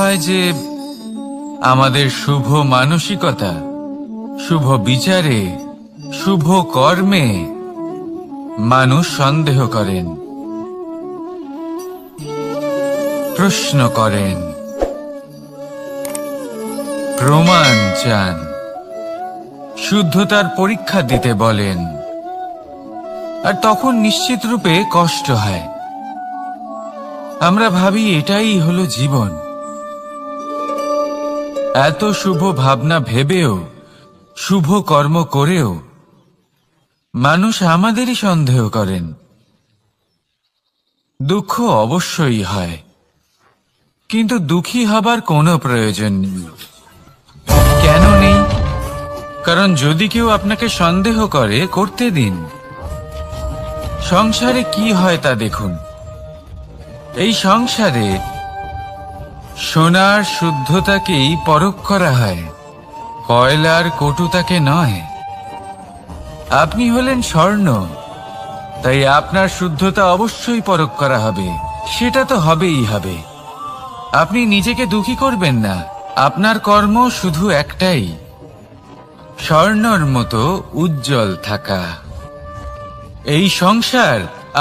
হয় যে আমাদের শুভ মানসিকতা, শুভ বিচারে, শুভ কর্মে মানুষ সন্দেহ করেন, প্রশ্ন করেন, প্রমাণ চান, শুদ্ধতার পরীক্ষা দিতে বলেন। আর তখন নিশ্চিত রূপে কষ্ট হয়। আমরা ভাবি এটাই হলো জীবন। এত শুভ ভাবনা ভেবেও, শুভ কর্ম করেও মানুষ আমাদেরই সন্দেহ করেন। দুঃখ অবশ্যই হয়, কিন্তু দুঃখী হবার কোনো প্রয়োজন নেই। কেন নেই? কারণ যদি কেউ আপনাকে সন্দেহ করে, করতে দিন। সংসারে কি হয় তা দেখুন। এই সংসারে সোনার শুদ্ধতাকেই পরখ করা হয়, কয়লার কটুতাকে নয়। আপনি হলেন স্বর্ণ, তাই আপনার শুদ্ধতা অবশ্যই পরখ করা হবে। সেটা তো হবেই হবে। আপনি নিজেকে দুঃখী করবেন না। আপনার কর্ম শুধু একটাই, স্বর্ণর মতো উজ্জ্বল থাকা। এই সংসার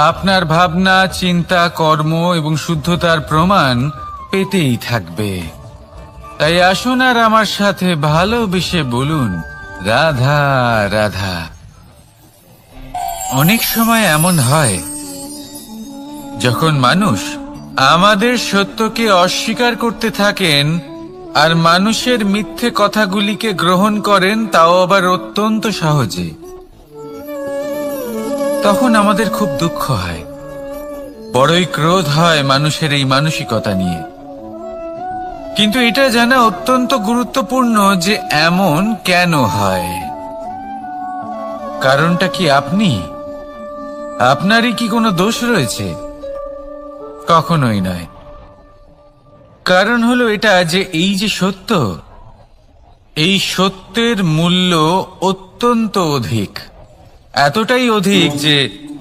আপনার ভাবনা, চিন্তা, কর্ম এবং শুদ্ধতার প্রমাণ পেতেই থাকবে। তাই আসুন আর আমার সাথে ভালোবেসে বলুন, রাধা রাধা। অনেক সময় এমন হয় যখন মানুষ আমাদের সত্যকে অস্বীকার করতে থাকেন আর মানুষের মিথ্যে কথাগুলিকে গ্রহণ করেন, তাও আবার অত্যন্ত সহজে। তখন আমাদের খুব দুঃখ হয়, বড়ই ক্রোধ হয় মানুষের এই মানসিকতা নিয়ে। কিন্তু এটা জানা অত্যন্ত গুরুত্বপূর্ণ যে এমন কেন হয়। কারণটা কি আপনি? আপনারই কি কোনো দোষ রয়েছে? কখনোই নয়। কারণ হলো এটা যে এই যে সত্য, এই সত্যের মূল্য অত্যন্ত অধিক। এতটাই অধিক যে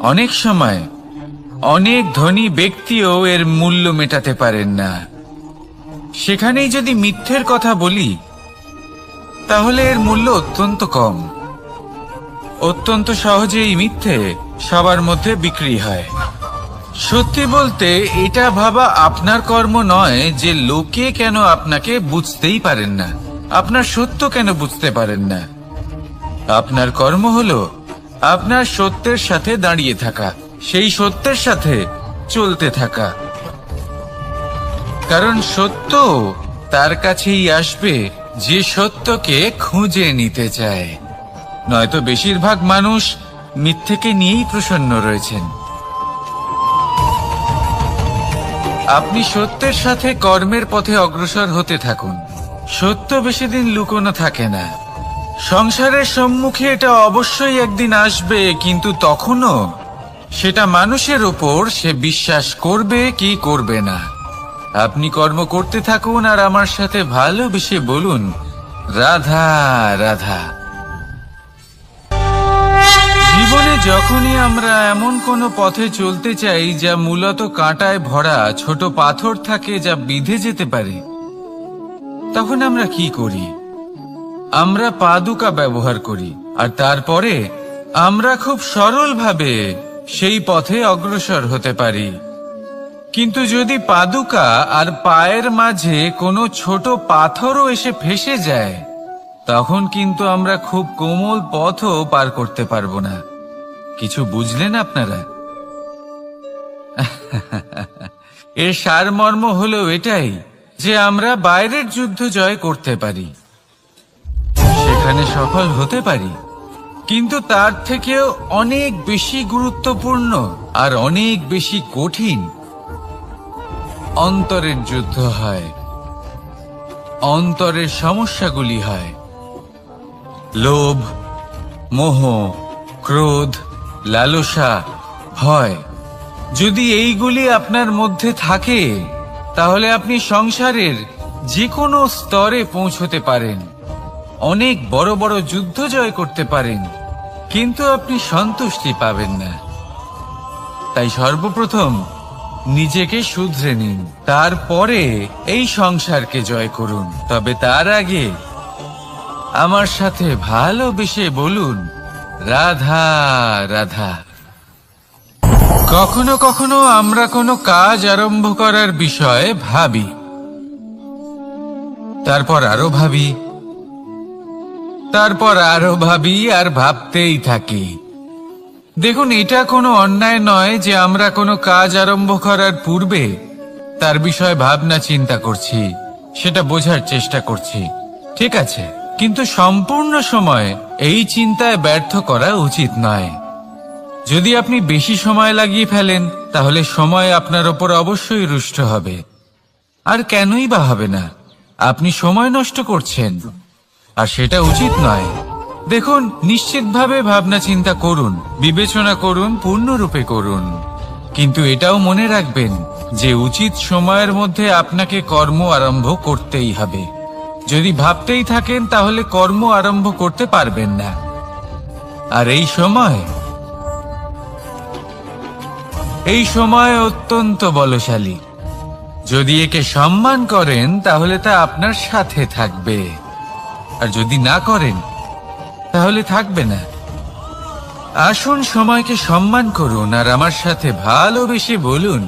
অনেক সময় অনেক ধনী ব্যক্তিও এর মূল্য মেটাতে পারেন না। সেখানেই যদি মিথ্যের কথা বলি, তাহলে এর মূল্য অত্যন্ত কম। অত্যন্ত সহজে এই মিথ্যে সবার মধ্যে বিক্রি হয়। সত্যি বলতে এটা ভাবা আপনার কর্ম নয় যে লোকে কেন আপনাকে বুঝতেই পারেন না, আপনার সত্য কেন বুঝতে পারেন না। আপনার কর্ম হলো আপনার সত্যের সাথে দাঁড়িয়ে থাকা, সেই সত্যের সাথে চলতে থাকা। কারণ সত্য তার কাছেই আসবে যে সত্যকে খুঁজে নিতে চায়। নয়তো বেশিরভাগ মানুষ মিথ্যেকে নিয়েই প্রসন্ন রয়েছেন। আপনি সত্যের সাথে কর্মের পথে অগ্রসর হতে থাকুন। সত্য বেশি দিন লুকোনো থাকে না। সংসারের সম্মুখে এটা অবশ্যই একদিন আসবে, কিন্তু তখনও সেটা মানুষের ওপর সে বিশ্বাস করবে কি করবে না। আপনি কর্ম করতে থাকুন আর আমার সাথে ভালোবেসে বলুন, রাধা রাধা। জীবনে যখনই আমরা এমন কোনো পথে চলতে চাই যা মূলত কাঁটায় ভরা ছোট পাথর থাকে, যা বিঁধে যেতে পারে, তখন আমরা কি করি? আমরা পাদুকা ব্যবহার করি আর তারপরে আমরা খুব সরলভাবে সেই পথে অগ্রসর হতে পারি। কিন্তু যদি পাদুকা আর পায়ের মাঝে কোনো ছোট পাথরও এসে ফেঁসে যায়, তখন কিন্তু আমরা খুব কোমল পথও পার করতে পারবো না। কিছু বুঝলেন আপনারা? এর সারমর্ম হলো এটাই যে আমরা বাইরের যুদ্ধ জয় করতে পারি, সেখানে সফল হতে পারি, কিন্তু তার থেকেও অনেক বেশি গুরুত্বপূর্ণ আর অনেক বেশি কঠিন অন্তরের যুদ্ধ হয়। অন্তরের সমস্যাগুলি হয় লোভ, মোহ, ক্রোধ, লালসা, ভয়। যদি এইগুলি আপনার মধ্যে থাকে, তাহলে আপনি সংসারের যে কোনো স্তরে পৌঁছতে পারেন, অনেক বড় বড় যুদ্ধ জয় করতে পারেন, কিন্তু আপনি সন্তুষ্টি পাবেন না। তাই সর্বপ্রথম নিজেকে শুধরে নিন, তারপরে এই সংসারকে জয় করুন। তবে তার আগে আমার সাথে ভালোবেসে বলুন, রাধা রাধা। কখনো কখনো আমরা কোনো কাজ আরম্ভ করার বিষয়ে ভাবি, তারপর আরো ভাবি, তারপর আরো ভাবি, আর ভাবতেই থাকি। দেখুন, এটা কোনো অন্যায় নয় যে আমরা কোনো কাজ আরম্ভ করার পূর্বে তার বিষয়ে ভাবনা চিন্তা করছি, সেটা বোঝার চেষ্টা করছি, ঠিক আছে। কিন্তু সম্পূর্ণ সময় এই চিন্তায় ব্যর্থ করা উচিত নয়। যদি আপনি বেশি সময় লাগিয়ে ফেলেন, তাহলে সময় আপনার ওপর অবশ্যই রুষ্ট হবে। আর কেনই বা হবে না? আপনি সময় নষ্ট করছেন, আর সেটা উচিত নয়। দেখুন, নিশ্চিতভাবে ভাবনা চিন্তা করুন, বিবেচনা করুন, পূর্ণরূপে করুন, কিন্তু এটাও মনে রাখবেন যে উচিত সময়ের মধ্যে আপনাকে কর্ম আরম্ভ করতেই হবে। যদি ভাবতেই থাকেন, তাহলে কর্ম আরম্ভ করতে পারবেন না। আর এই সময় অত্যন্ত বলশালী। যদি একে সম্মান করেন, তাহলে তা আপনার সাথে থাকবে, আর যদি না করেন, তাহলে থাকবে না। আসুন সময়কে সম্মান করুন, আর আমার সাথে ভালোবেসে বলুন,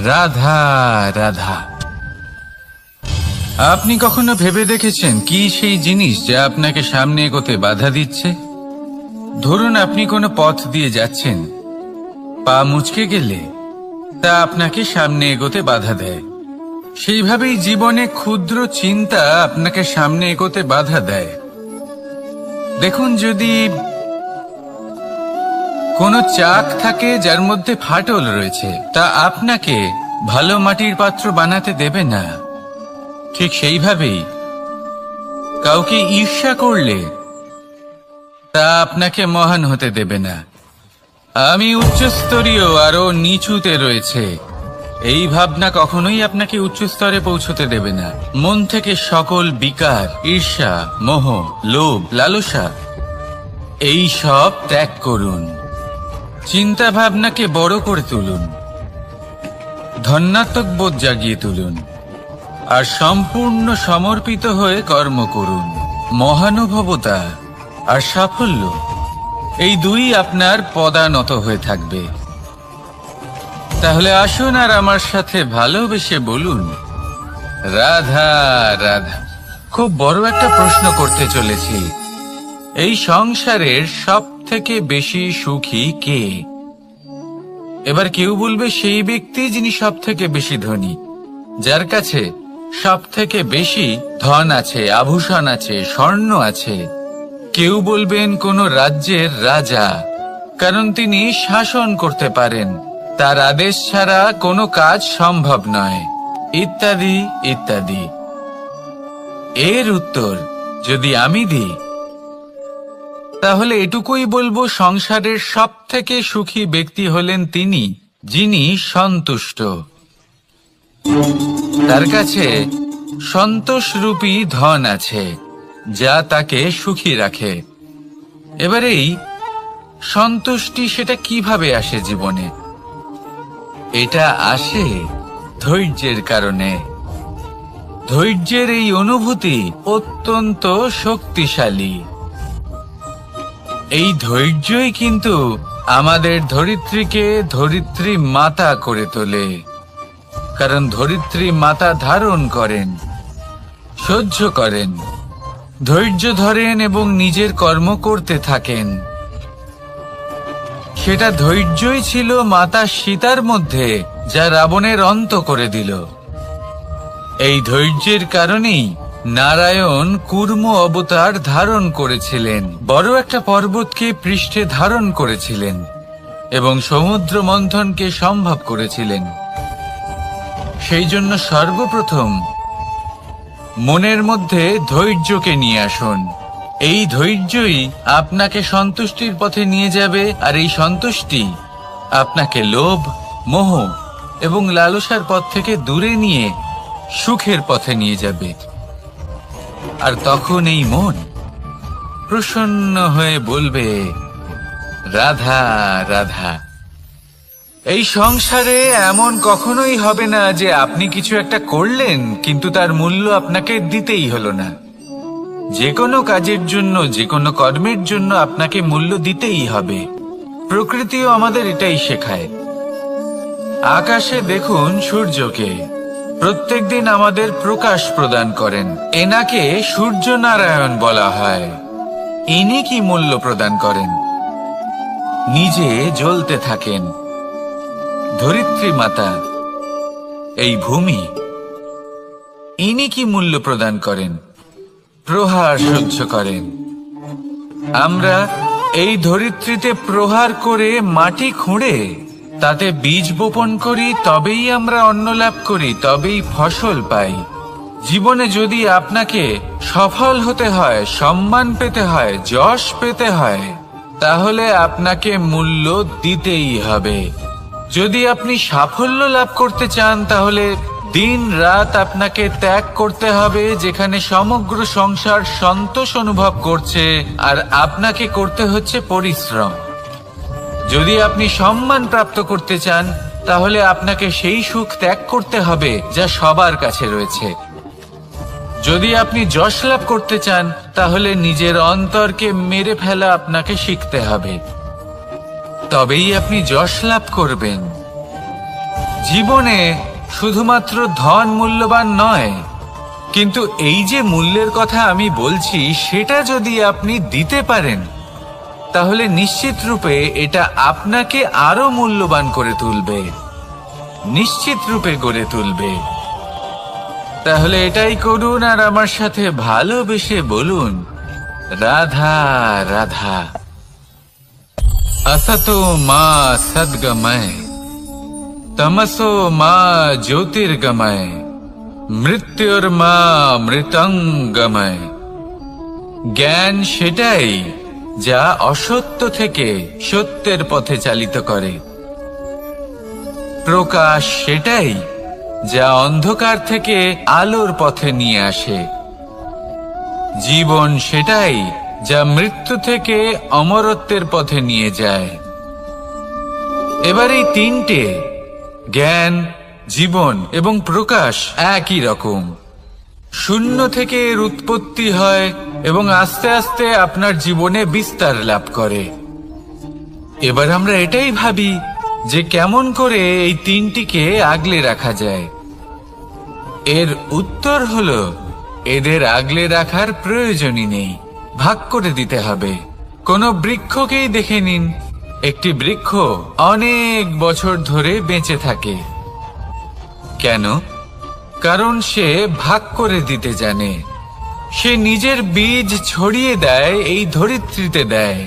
রাধা রাধা। আপনি কখনো ভেবে দেখেছেন কি সেই জিনিস যা আপনাকে সামনে এগোতে বাধা দিচ্ছে? ধরুন, আপনি কোনো পথ দিয়ে যাচ্ছেন, পা মুচকে গেলে তা আপনাকে সামনে এগোতে বাধা দেয়। সেইভাবেই জীবনে ক্ষুদ্র চিন্তা আপনাকে সামনে এগোতে বাধা দেয়। দেখুন, যদি কোনো চাক থাকে যার মধ্যে ফাটল রয়েছে, তা আপনাকে ভালো মাটির পাত্র বানাতে দেবে না। ঠিক সেইভাবেই কাউকে ঈর্ষা করলে তা আপনাকে মহান হতে দেবে না। আমি উচ্চস্তরীয়, আরো নিচুতে রয়েছে, এই ভাবনা কখনোই আপনাকে উচ্চ স্তরে পৌঁছতে দেবে না। মন থেকে সকল বিকার, ঈর্ষা, মোহ, লোভ, লালসা এই সব ত্যাগ করুন। চিন্তা ভাবনাকে বড় করে তুলুন, ধন্যাত্মক বোধ জাগিয়ে তুলুন, আর সম্পূর্ণ সমর্পিত হয়ে কর্ম করুন। মহানুভবতা আর সাফল্য এই দুই আপনার পদানত হয়ে থাকবে। তাহলে আসুন আর আমার সাথে ভালোবেসে বলুন, রাধা রাধা। খুব বড় একটা প্রশ্ন করতে চলেছি, এই সংসারের সব থেকে বেশি সুখী কে? এবার কেউ বলবে সেই ব্যক্তি যিনি সব থেকে বেশি ধনী, যার কাছে সব থেকে বেশি ধন আছে, আভূষণ আছে, স্বর্ণ আছে। কেউ বলবেন কোন রাজ্যের রাজা, কারণ তিনি শাসন করতে পারেন, তার আদেশ ছাড়া কোনো কাজ সম্ভব নয়, ইত্যাদি ইত্যাদি। এর উত্তর যদি আমি দিই, তাহলে এটুকুই বলবো, সংসারের সব থেকে সুখী ব্যক্তি হলেন তিনি যিনি সন্তুষ্ট। তার কাছে সন্তোষরূপী ধন আছে, যা তাকে সুখী রাখে। এবার এই সন্তুষ্টি, সেটা কিভাবে আসে জীবনে? এটা আসে ধৈর্যের কারণে। ধৈর্যের এই অনুভূতি অত্যন্ত শক্তিশালী। এই ধৈর্যই কিন্তু আমাদের ধরিত্রীকে ধরিত্রী মাতা করে তোলে, কারণ ধরিত্রী মাতা ধারণ করেন, সহ্য করেন, ধৈর্য ধরেন এবং নিজের কর্ম করতে থাকেন। সেটা ধৈর্যই ছিল মাতা সীতার মধ্যে, যা রাবণের অন্ত করে দিল। এই ধৈর্যের কারণেই নারায়ণ কুর্ম অবতার ধারণ করেছিলেন, বড় একটা পর্বতকে পৃষ্ঠে ধারণ করেছিলেন এবং সমুদ্র মন্থনকে সম্ভব করেছিলেন। সেই জন্য সর্বপ্রথম মনের মধ্যে ধৈর্যকে নিয়ে আসুন। এই ধৈর্যই আপনাকে সন্তুষ্টির পথে নিয়ে যাবে, আর এই সন্তুষ্টি আপনাকে লোভ, মোহ এবং লালসার পথ থেকে দূরে নিয়ে সুখের পথে নিয়ে যাবে। আর তখন এই মন প্রসন্ন হয়ে বলবে, রাধা রাধা। এই সংসারে এমন কখনোই হবে না যে আপনি কিছু একটা করলেন কিন্তু তার মূল্য আপনাকে দিতেই হলো না। যে কোনো কাজের জন্য, যে কোনো কর্মের জন্য আপনাকে মূল্য দিতেই হবে। প্রকৃতিও আমাদের এটাই শেখায়। আকাশে দেখুন সূর্যকে, প্রত্যেকদিন আমাদের প্রকাশ প্রদান করেন। এনাকে সূর্য নারায়ণ বলা হয়। ইনি কি মূল্য প্রদান করেন? নিজে জ্বলতে থাকেন। ধরিত্রী মাতা, এই ভূমি, ইনি কি মূল্য প্রদান করেন? প্রহার সহ্য করেন। আমরা এই ধরিত্রীতে প্রহার করে মাটি খুঁড়ে তাতে বীজ বপন করি, তবেই আমরা অন্ন লাভ করি, তবেই ফসল পাই। জীবনে যদি আপনাকে সফল হতে হয়, সম্মান পেতে হয়, যশ পেতে হয়, তাহলে আপনাকে মূল্য দিতেই হবে। যদি আপনি সাফল্য লাভ করতে চান, তাহলে দিন রাত আপনাকে ত্যাগ করতে হবে, যেখানে সমগ্র সংসার সন্তোষ অনুভব করছে আর আপনাকে করতে হচ্ছে পরিশ্রম। যদি আপনি সম্মান প্রাপ্ত করতে চান, তাহলে আপনাকে সেই সুখ ত্যাগ করতে হবে যা সবার কাছে রয়েছে। যদি আপনি যশ লাভ করতে চান, তাহলে নিজের অন্তরকে মেরে ফেলা আপনাকে শিখতে হবে, তবেই আপনি যশ লাভ করবেন। জীবনে শুধুমাত্র ধন মূল্যবান নয়, কিন্তু এই যে মূল্যের কথা আমি বলছি, সেটা যদি আপনি দিতে পারেন, তাহলে নিশ্চিত রূপে এটা আপনাকে আরো মূল্যবান করে তুলবে, নিশ্চিত রূপে গড়ে তুলবে। তাহলে এটাই করুন আর আমার সাথে ভালোবেসে বলুন, রাধা রাধা। असतो मा सद्गमय, तमसो मा ज्योतिर्गमय, मृत्युर्मा মৃতঙ্গময়। জ্ঞান সেটাই যা অসত্য থেকে সত্যের পথে চালিত করে। প্রকাশ সেটাই যা অন্ধকার থেকে আলোর পথে নিয়ে আসে। জীবন সেটাই যা মৃত্যু থেকে অমরত্বের পথে নিয়ে যায়। এবার এই তিনটে, জ্ঞান, জীবন এবং প্রকাশ, একই রকম। শূন্য থেকে এর উৎপত্তি হয় এবং আস্তে আস্তে আপনার জীবনে বিস্তার লাভ করে। এবার আমরা এটাই ভাবি যে কেমন করে এই তিনটিকে আগলে রাখা যায়। এর উত্তর হলো, এদের আগলে রাখার প্রয়োজনই নেই, ভাগ করে দিতে হবে। কোনো বৃক্ষকেই দেখে নিন, একটি বৃক্ষ অনেক বছর ধরে বেঁচে থাকে। কেন? কারণ সে ভাগ করে দিতে জানে। সে নিজের বীজ ছড়িয়ে দেয়, এই ধরিত্রীতে দেয়।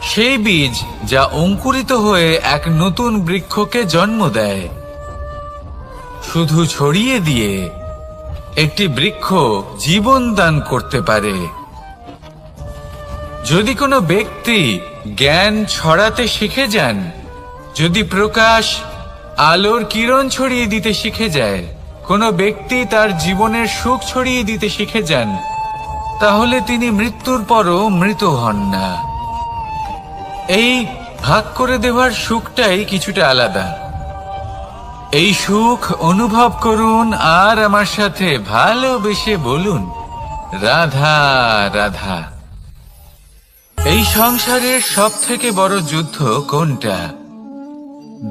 সেই বীজ যা অঙ্কুরিত হয়ে এক নতুন বৃক্ষকে জন্ম দেয়। শুধু ছড়িয়ে দিয়ে একটি বৃক্ষ জীবন দান করতে পারে। যদি কোনো ব্যক্তি জ্ঞান ছড়াতে শিখে যান, যদি প্রকাশ, আলোর কিরণ ছড়িয়ে দিতে শিখে যায়, কোনো ব্যক্তি তার জীবনের সুখ ছড়িয়ে দিতে শিখে যান, তাহলে তিনি মৃত্যুর পরও মৃত হন না। এই ভাগ করে দেওয়ার সুখটাই কিছুটা আলাদা। এই সুখ অনুভব করুন আর আমার সাথে ভালোবেসে বলুন, রাধা রাধা। এই সংসারের সব থেকে বড় যুদ্ধ কোনটা?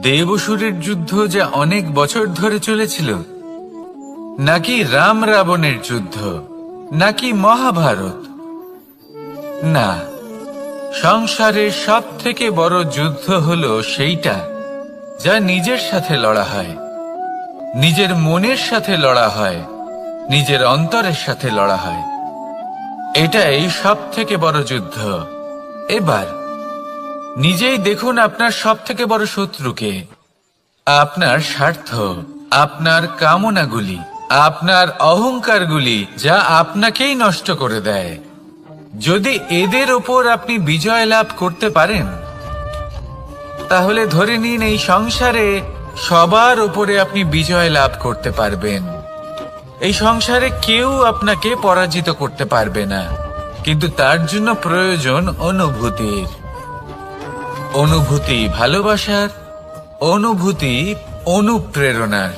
দেব অসুরের যুদ্ধ যা অনেক বছর ধরে চলেছিল, নাকি রাম রাবণের যুদ্ধ, নাকি মহাভারত? না, সংসারের সব থেকে বড় যুদ্ধ হলো সেইটা যা নিজের সাথে লড়া হয়, নিজের মনের সাথে লড়া হয়, নিজের অন্তরের সাথে লড়া হয়। এটাই সব থেকে বড় যুদ্ধ। এবার নিজেই দেখুন আপনার সব থেকে বড় শত্রুকে। আপনার স্বার্থ, আপনার কামনাগুলি, আপনার অহংকারগুলি, যা আপনাকেই নষ্ট করে দেয়। যদি এদের ওপর আপনি বিজয় লাভ করতে পারেন, তাহলে ধরে নিন এই সংসারে সবার উপরে আপনি বিজয় লাভ করতে পারবেন। এই সংসারে কেউ আপনাকে পরাজিত করতে পারবে না, কিন্তু তার জন্য প্রয়োজন অনুভূতির। অনুভূতি ভালোবাসার, অনুভূতি অনুপ্রেরণার।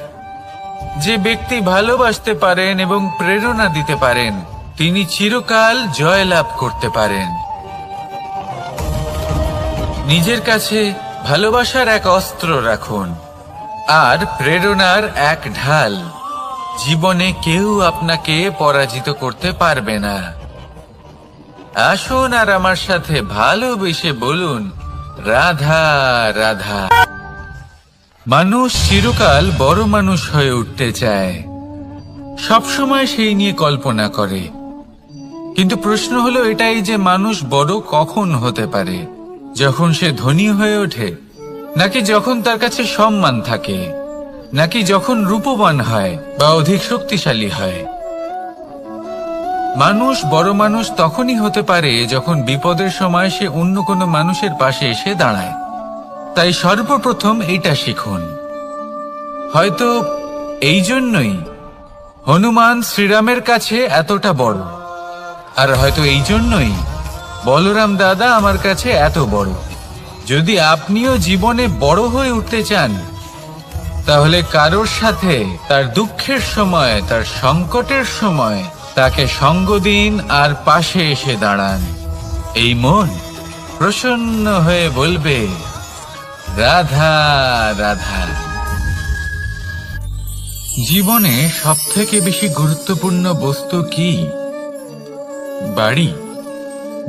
যে ব্যক্তি ভালোবাসতে পারেন এবং প্রেরণা দিতে পারেন তিনি চিরকাল জয়লাভ করতে পারেন। নিজের কাছে ভালোবাসার এক অস্ত্র রাখুন আর প্রেরণার এক ঢাল। জীবনে কেউ আপনাকে পরাজিত করতে পারবে না। আসুন আর আমার সাথে ভালোবেসে বলুন, রাধা রাধা। মানুষ চিরকাল বড় মানুষ হয়ে উঠতে চায়, সবসময় সেই নিয়ে কল্পনা করে। কিন্তু প্রশ্ন হলো এটাই যে মানুষ বড় কখন হতে পারে? যখন সে ধনী হয়ে ওঠে, নাকি যখন তার কাছে সম্মান থাকে, নাকি যখন রূপবান হয় বা অধিক শক্তিশালী হয়? মানুষ বড় মানুষ তখনই হতে পারে যখন বিপদের সময় সে অন্য কোনো মানুষের পাশে এসে দাঁড়ায়। তাই সর্বপ্রথম এইটা শিখুন। হয়তো এই জন্যই হনুমান শ্রীরামের কাছে এতটা বড়, আর হয়তো এই জন্যই বলরাম দাদা আমার কাছে এত বড়। যদি আপনিও জীবনে বড় হয়ে উঠতে চান, তাহলে কারোর সাথে তার দুঃখের সময়, তার সংকটের সময় তাকে সঙ্গ দিন আর পাশে এসে দাঁড়ান। এই মন প্রসন্ন হয়ে বলবে, রাধা রাধা। জীবনে সবথেকে বেশি গুরুত্বপূর্ণ বস্তু কি? বাড়ি,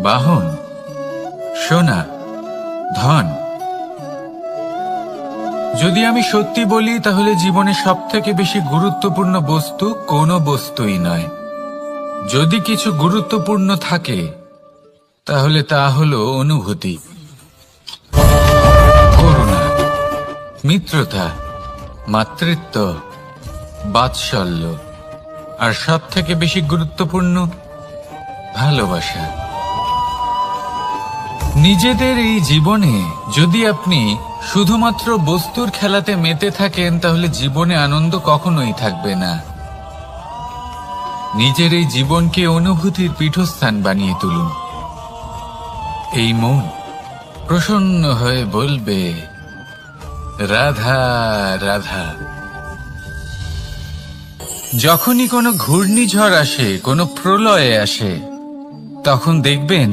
বাহন, সোনা, ধন? যদি আমি সত্যি বলি তাহলে জীবনে সবথেকে বেশি গুরুত্বপূর্ণ বস্তু কোনো বস্তুই নয়। যদি কিছু গুরুত্বপূর্ণ থাকে তাহলে তা হলো অনুভূতি, করুণা, মিত্রতা, মাতৃত্ব, বাৎসল্য, আর সবথেকে বেশি গুরুত্বপূর্ণ ভালোবাসা। নিজেদের এই জীবনে যদি আপনি শুধুমাত্র বস্তুর খেলাতে মেতে থাকেন তাহলে জীবনে আনন্দ কখনোই থাকবে না। নিজের এই জীবনকে অনুভূতির পীঠস্থান বানিয়ে তুলুন। এই মন প্রসন্ন হয়ে বলবে, রাধা রাধা। যখনই কোনো ঘূর্ণিঝড় আসে, কোনো প্রলয়ে আসে, তখন দেখবেন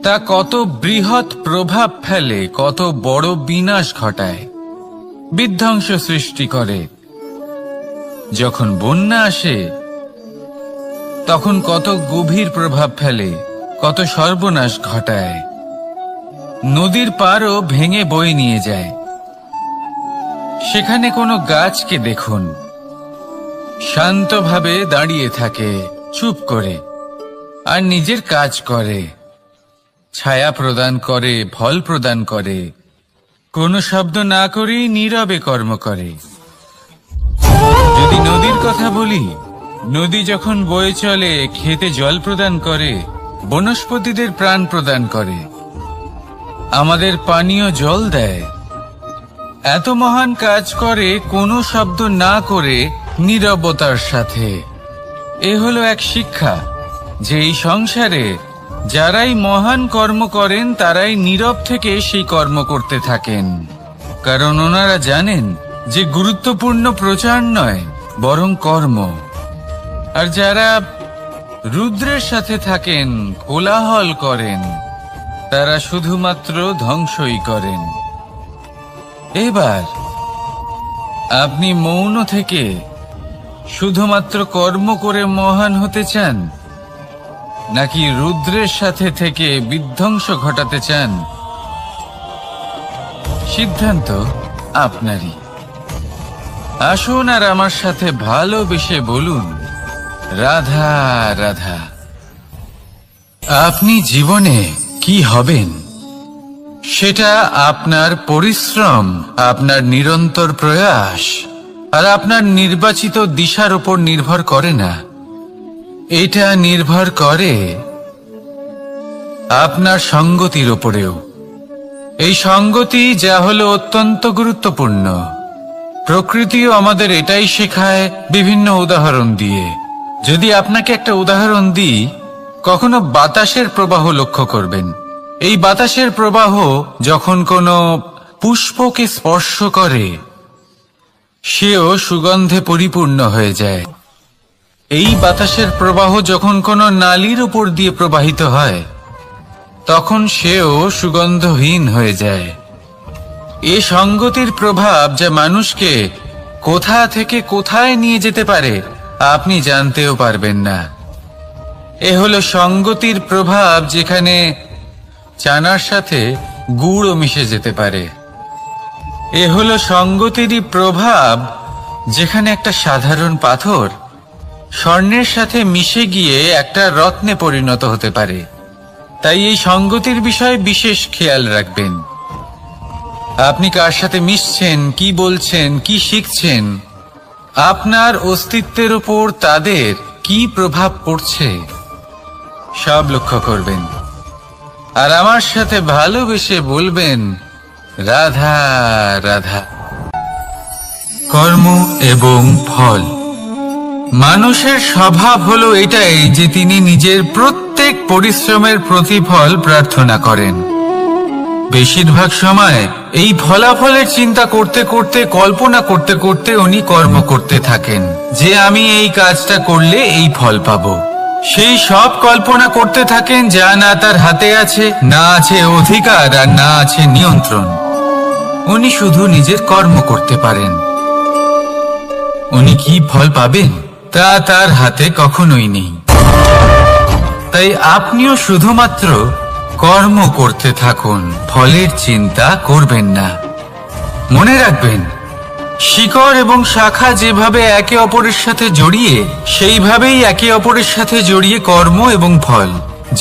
তা কত বৃহৎ প্রভাব ফেলে, কত বড় বিনাশ ঘটায়, বিধ্বংস সৃষ্টি করে। যখন বন্যা আসে তখন কত গভীর প্রভাব ফেলে, কত সর্বনাশ ঘটায়। নদীর পাড়ও ভেঙে বয়ে নিয়ে যায়। সেখানে কোনো গাছকে দেখুন, শান্তভাবে দাঁড়িয়ে থাকে, চুপ করে, আর নিজের কাজ করে, ছায়া প্রদান করে, ফল প্রদান করে, কোনো শব্দ না করেই নীরবে কর্ম করে। যদি নদীর কথা বলি, নদী যখন বয়ে চলে খেতে জল প্রদান করে, বনস্পতিদের প্রাণ প্রদান করে, আমাদের পানীয় জল দেয়। এত মহান কাজ করে কোনো শব্দ না করে, নীরবতার সাথে। এ হলো এক শিক্ষা যে এই সংসারে যারাই মহান কর্ম করেন তারাই নীরব থেকে সেই কর্ম করতে থাকেন, কারণ ওনারা জানেন যে গুরুত্বপূর্ণ প্রচার নয় বরং কর্ম। আর যারা রুদ্রের সাথে থাকেন, কোলাহল করেন, তারা শুধুমাত্র ধ্বংসই করেন। এবার আপনি মৌন থেকে শুধুমাত্র কর্ম করে মহান হতে চান, নাকি রুদ্রের সাথে থেকে বিধ্বংস ঘটাতে চান? সিদ্ধান্ত আপনারই। আসুন আর আমার সাথে ভালোবেসে বলুন, রাধা রাধা। আপনি জীবনে কি হবেন সেটা আপনার পরিশ্রম, আপনার নিরন্তর প্রয়াস আর আপনার নির্বাচিত দিশার উপর নির্ভর করে না। এটা নির্ভর করে আপনার সঙ্গতির উপরেও। এই সঙ্গতি যা হলো অত্যন্ত গুরুত্বপূর্ণ। প্রকৃতিও আমাদের এটাই শেখায় বিভিন্ন উদাহরণ দিয়ে। যদি আপনাকে একটা উদাহরণ দিই, কখনো বাতাসের প্রবাহ লক্ষ্য করবেন। এই বাতাসের প্রবাহ যখন কোনো পুষ্পকে স্পর্শ করে সেও সুগন্ধে পরিপূর্ণ হয়ে যায়। এই বাতাসের প্রবাহ যখন কোনো নালীর উপর দিয়ে প্রবাহিত হয় তখন সেও সুগন্ধহীন হয়ে যায়। এ সঙ্গতির প্রভাব যা মানুষকে কোথা থেকে কোথায় নিয়ে যেতে পারে আপনি জানতেও পারবেন না। এ হলো সঙ্গতির প্রভাব, যেখানে চানার সাথে গুড়ও মিশে যেতে পারে। এ হলো সঙ্গতিরই প্রভাব, যেখানে একটা সাধারণ পাথর স্বর্ণের সাথে মিশে গিয়ে একটা রত্নে পরিণত হতে পারে। তাই এই সঙ্গতির বিষয়ে বিশেষ খেয়াল রাখবেন। আপনি কার সাথে মিশছেন, কি বলছেন, কি শিখছেন, আপনার অস্তিত্বের উপর তাদের কি প্রভাব পড়ছে সব লক্ষ্য করবেন। আর আমার সাথে ভালোবেসে বলবেন, রাধা রাধা। কর্ম এবং ফল। মানুষের স্বভাব হলো এটাই যে তিনি নিজের প্রত্যেক পরিশ্রমের প্রতিফল প্রার্থনা করেন। বেশিরভাগ সময় এই ফলাফলের চিন্তা করতে করতে, কল্পনা করতে করতে উনি কর্ম করতে থাকেন যে আমি এই কাজটা করলে এই ফল পাবো। সেই সব কল্পনা করতে থাকেন যা না তার হাতে আছে, না আছে অধিকার, আর না আছে নিয়ন্ত্রণ। উনি শুধু নিজের কর্ম করতে পারেন। উনি কি ফল পাবেন তা তার হাতে কখনোই নেই। তাই আপনিও শুধুমাত্র কর্ম করতে থাকুন, ফলের চিন্তা করবেন না। মনে রাখবেন, শিকড় এবং শাখা যেভাবে একে অপরের সাথে জড়িয়ে, সেইভাবেই একে অপরের সাথে জড়িয়ে কর্ম এবং ফল।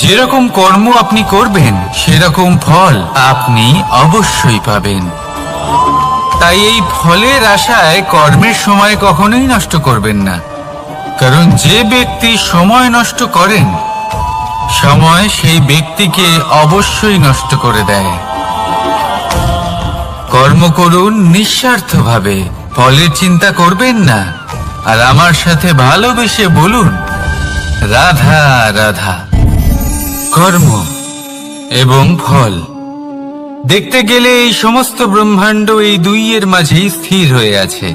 যেরকম কর্ম আপনি করবেন সেরকম ফল আপনি অবশ্যই পাবেন। তাই এই ফলের আশায় কর্মের সময় কখনোই নষ্ট করবেন না, কারণ যে ব্যক্তি সময় নষ্ট করেন, সময় সেই ব্যক্তিকে অবশ্যই নষ্ট করে দেয়। কর্ম করুন নিঃস্বার্থভাবে, ফলের চিন্তা করবেন না। আর আমার সাথে ভালোবেসে বলুন, রাধা রাধা। কর্ম এবং ফল। দেখতে গেলে এই সমস্ত ব্রহ্মাণ্ড এই দুইয়ের মাঝেই স্থির হয়ে আছে।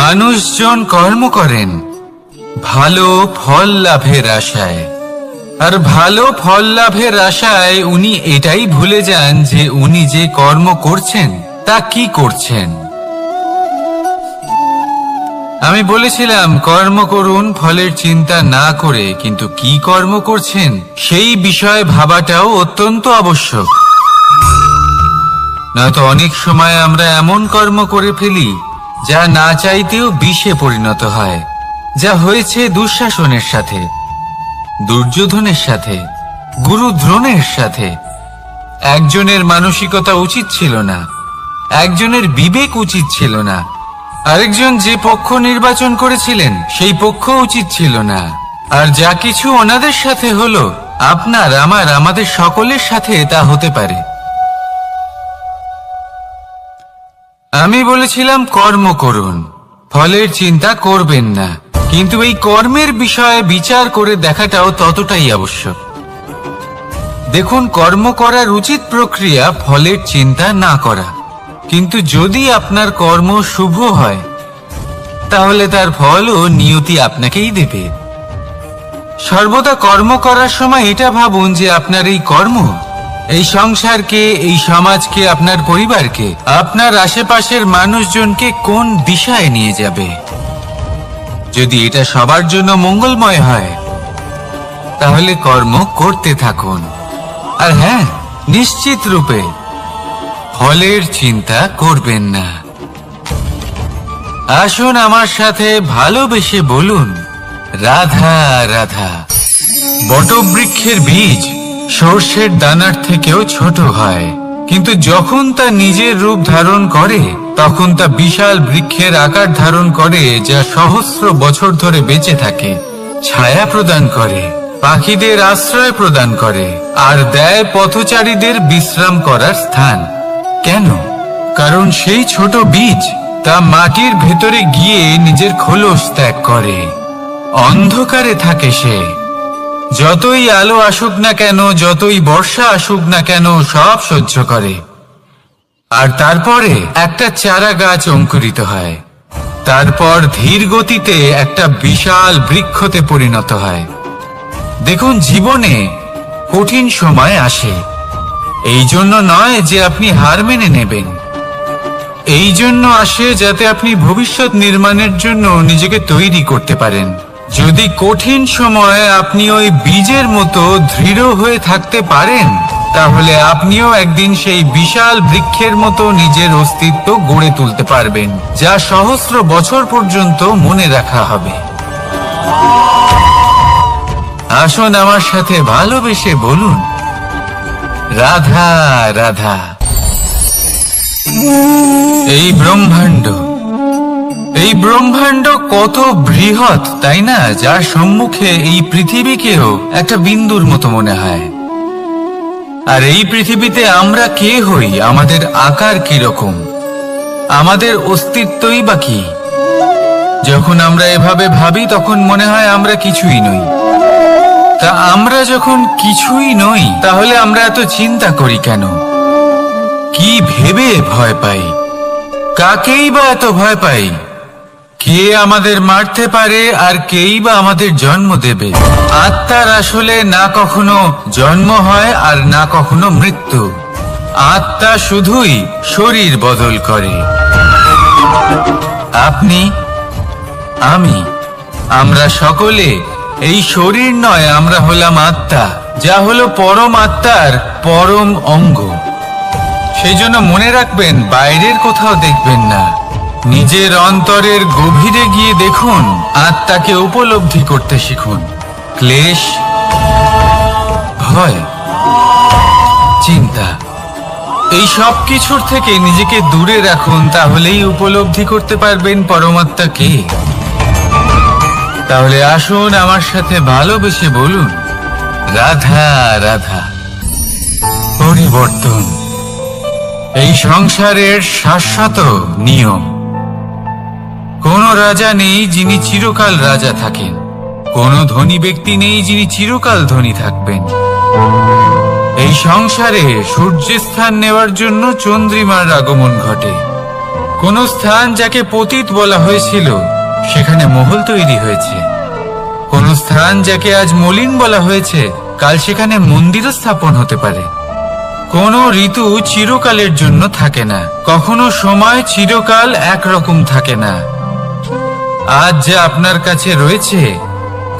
মানুষজন কর্ম করেন ভালো ফল লাভের আশায়, আর ভালো ফল লাভের আশায় উনি এটাই ভুলে যান যে উনি যে কর্ম করছেন তা কি করছেন। আমি বলেছিলাম কর্ম করুন ফলের চিন্তা না করে, কিন্তু কি কর্ম করছেন সেই বিষয়ে ভাবাটাও অত্যন্ত আবশ্যক। নয়তো অনেক সময় আমরা এমন কর্ম করে ফেলি যা না চাইতেও বিষে পরিণত হয়, যা হয়েছে দুঃশাসনের সাথে, দুর্যোধনের সাথে, গুরু দ্রোণের সাথে। একজনের মানসিকতা উচিত ছিল না, একজনের বিবেক উচিত ছিল না, আরেকজন যে পক্ষ নির্বাচন করেছিলেন সেই পক্ষ উচিত ছিল না। আর যা কিছু ওনাদের সাথে হলো, আপনার, আমার, আমাদের সকলের সাথে তা হতে পারে। আমি বলেছিলাম কর্ম করুন, ফলের চিন্তা করবেন না, কিন্তু এই কর্মের বিষয়ে বিচার করে দেখাটাও ততটাই আবশ্যক। দেখুন, কর্ম করার উচিত প্রক্রিয়া ফলের চিন্তা না করা, কিন্তু যদি আপনার কর্ম শুভ হয় তাহলে তার ফলও নিয়তি আপনাকেই দেবে। সর্বদা কর্ম করার সময় এটা ভাবুন যে আপনার এই কর্ম এই সংসারকে, এই সমাজকে, আপনার পরিবারকে, আপনার আশেপাশের মানুষজনকে কোন দিশায় নিয়ে যাবে। যদি এটা সবার জন্য মঙ্গলময় হয় তাহলে কর্ম করতে থাকুন। আর হ্যাঁ, নিশ্চিত রূপে ফলের চিন্তা করবেন না। আসুন আমার সাথে ভালোবেসে বলুন, রাধা রাধা। বটবৃক্ষের বীজ সর্ষের দানার থেকেও ছোট হয়, কিন্তু যখন তা নিজের রূপ ধারণ করে তখন তা বিশাল বৃক্ষের আকার ধারণ করে, যা সহস্র বছর ধরে বেঁচে থাকে, ছায়া প্রদান করে, পাখিদের আশ্রয় প্রদান করে, আর দেয় পথচারীদের বিশ্রাম করার স্থান। কেন? কারণ সেই ছোট বীজ তা মাটির ভেতরে গিয়ে নিজের খোলস ত্যাগ করে। অন্ধকারে থাকে সে, যতই আলো আসুক না কেন, যতই বর্ষা আসুক না কেন, সব সহ্য করে। আর তারপরে একটা চারা গাছ অঙ্কুরিত হয়, তারপর ধীর গতিতে একটা বিশাল বৃক্ষতে পরিণত হয়। দেখুন, জীবনে কঠিন সময় আসে, এই জন্য নয় যে আপনি হার মেনে নেবেন, এই জন্য আসে যাতে আপনি ভবিষ্যৎ নির্মাণের জন্য নিজেকে তৈরি করতে পারেন। যদি কঠিন সময়ে আপনি ওই বীজের মতো দৃঢ় হয়ে থাকতে পারেন, তাহলে আপনিও একদিন সেই বিশাল বৃক্ষের মতো নিজের অস্তিত্ব গড়ে তুলতে পারবেন, যা সহস্র বছর পর্যন্ত মনে রাখা হবে। আসুন আমার সাথে ভালোবেসে বলুন, রাধা রাধা। এই ব্রহ্মাণ্ড কত বৃহৎ, তাই না? যার সম্মুখে এই পৃথিবীকেও একটা বিন্দুর মতো মনে হয়। আর এই পৃথিবীতে আমরা কে হই, আমাদের আকার কি রকম, আমাদের অস্তিত্বই বা কি? যখন আমরা এভাবে ভাবি তখন মনে হয় আমরা কিছুই নই। তা আমরা যখন কিছুই নই, তাহলে আমরা এত চিন্তা করি কেন? কি ভেবে ভয় পাই? কাকেই বা এত ভয় পাই? কে আমাদের মারতে পারে আর কেই বা আমাদের জন্ম দেবে? আত্মার আসলে না কখনো জন্ম হয় আর না কখনো মৃত্যু। আত্মা শুধুই শরীর বদল করে। আপনি, আমি, আমরা সকলে এই শরীর নয়, আমরা হলাম আত্মা, যা হলো পরম আত্মার পরম অঙ্গ। সেই জন্য মনে রাখবেন, বাইরের কোথাও দেখবেন না, নিজের অন্তরের গভীরে গিয়ে দেখুন, আত্মাকে উপলব্ধি করতে শিখুন। ক্লেশ, ভয়, চিন্তা, এই সব কিছুর থেকে নিজেকে দূরে রাখুন, তাহলেই উপলব্ধি করতে পারবেন পরমাত্মাকে। তাহলে আসুন আমার সাথে ভালোবেসে বলুন, রাধা রাধা। পরিবর্তন এই সংসারের শাশ্বত নিয়ম। কোন রাজা নেই যিনি চিরকাল রাজা থাকেন, কোন ধনী ব্যক্তি নেই যিনি চিরকাল ধনী থাকবেন। এই সংসারে সূর্যের স্থান নেওয়ার জন্য চন্দ্রিমার আগমন ঘটে। কোন স্থান যাকে পতিত বলা হয়েছিল, সেখানে মহল তৈরি হয়েছে। কোন স্থান যাকে আজ মলিন বলা হয়েছে, কাল সেখানে মন্দিরও স্থাপন হতে পারে। কোন ঋতু চিরকালের জন্য থাকে না, কখনো সময় চিরকাল একরকম থাকে না। আজ যে আপনার কাছে রয়েছে,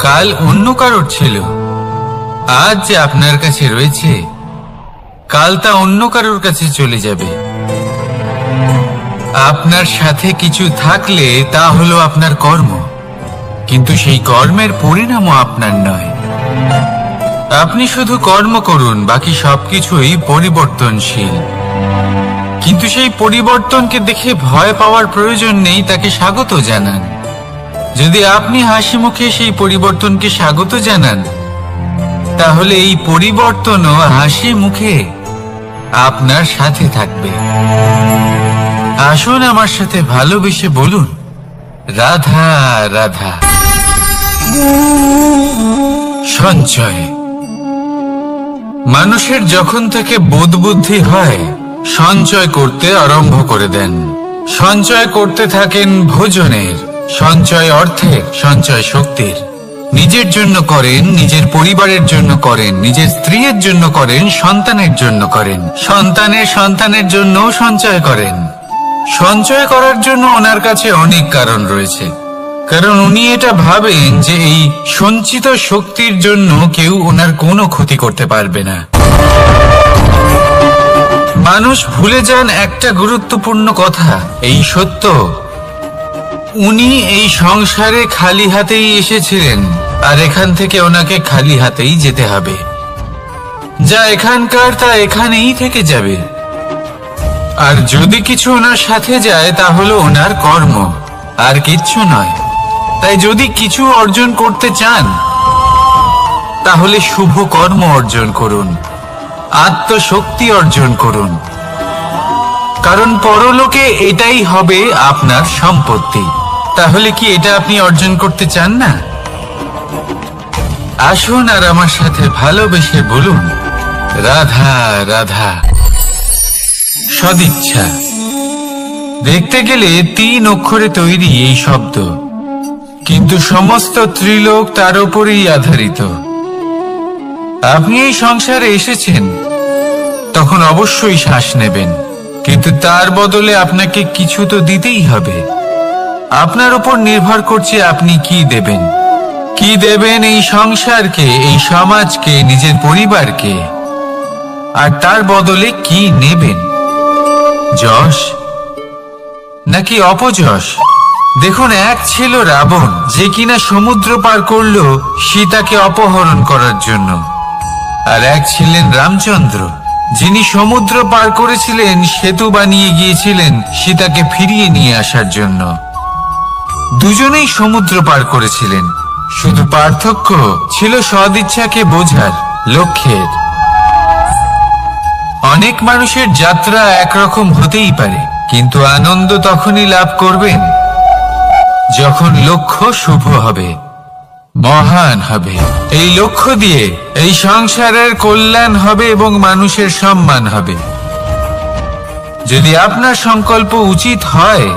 কাল অন্য কারোর ছিল। আজ যে আপনার কাছে রয়েছে, কাল তা অন্য কারোর কাছে চলে যাবে। আপনার সাথে কিছু থাকলে তা হলো আপনার কর্ম, কিন্তু সেই কর্মের পরিণামও আপনার নয়। আপনি শুধু কর্ম করুন, বাকি সবকিছুই পরিবর্তনশীল। কিন্তু সেই পরিবর্তনকে দেখে ভয় পাওয়ার প্রয়োজন নেই, তাকে স্বাগত জানান। যদি আপনি হাসি মুখে সেই পরিবর্তনকে স্বাগত জানান, তাহলে এই পরিবর্তনও হাসি মুখে আপনার সাথে থাকবে। আসুন আমার সাথে ভালোবেসে বলুন, রাধা রাধা। সঞ্চয় মানুষের যখন থেকে বোধ বুদ্ধি হয়, সঞ্চয় করতে আরম্ভ করে দেন। সঞ্চয় করতে থাকেন ভোজনের, সঞ্চয় অর্থের, সঞ্চয় শক্তির। নিজের জন্য করেন, নিজের পরিবারের জন্য করেন, নিজের স্ত্রীর জন্য করেন, সন্তানের জন্য করেন, সন্তানের জন্যও সঞ্চয় করেন। সঞ্চয় করার জন্য ওনার কাছে অনেক কারণ রয়েছে, কারণ উনি এটা ভাবেন যে এই সঞ্চিত শক্তির জন্য কেউ ওনার কোনো ক্ষতি করতে পারবে না। মানুষ ভুলে যান একটা গুরুত্বপূর্ণ কথা, এই সত্য, উনি এই সংসারে খালি হাতেই এসেছিলেন, আর এখান থেকে ওনাকে খালি হাতেই যেতে হবে। যা এখানকার তা এখানেই থেকে যাবে। আর যদি কিছু ওনার সাথে যায়, তা হলো ওনার কর্ম, আর কিচ্ছু নয়। তাই যদি কিছু অর্জন করতে চান, তাহলে শুভ কর্ম অর্জন করুন, আত্মশক্তি অর্জন করুন, কারণ পরলোকে এটাই হবে আপনার সম্পত্তি। তাহলে কি এটা আপনি অর্জন করতে চান না? আসুন আর আমার সাথে ভালোবেসে বলুন, রাধা রাধা। সদিচ্ছা। দেখতে গেলে 3 অক্ষরে তৈরি এই শব্দ, কিন্তু সমস্ত ত্রিলোক তার উপরেই আধারিত। আপনি এই সংসারে এসেছেন, তখন অবশ্যই শ্বাস নেবেন, কিন্তু তার বদলে আপনাকে কিছু তো দিতেই হবে। আপনার উপর নির্ভর করছে আপনি কি দেবেন। কি দেবেন এই সংসারকে, এই সমাজকে, নিজের পরিবারকে, আর তার বদলে কি নেবেন? যশ নাকি অপযশ? দেখুন, এক ছিল রাবণ, যে কিনা সমুদ্র পার করলো সীতাকে অপহরণ করার জন্য, আর এক ছিলেন রামচন্দ্র, যিনি সমুদ্র পার করেছিলেন, সেতু বানিয়ে গিয়েছিলেন সীতাকে ফিরিয়ে নিয়ে আসার জন্য। দুজনেই সমুদ্র পার করেছিলেন, শুধু পার্থক্য ছিল সদিচ্ছাকে বোঝার, লক্ষ্যের। অনেক মানুষের যাত্রা একরকম হতেই পারে, কিন্তু আনন্দ তখনই লাভ করবেন যখন লক্ষ্য শুভ হবে, মহান হবে। এই লক্ষ্য দিয়ে এই সংসারের কল্যাণ হবে এবং মানুষের সম্মান হবে। যদি আপনার সংকল্প উচিত হয়,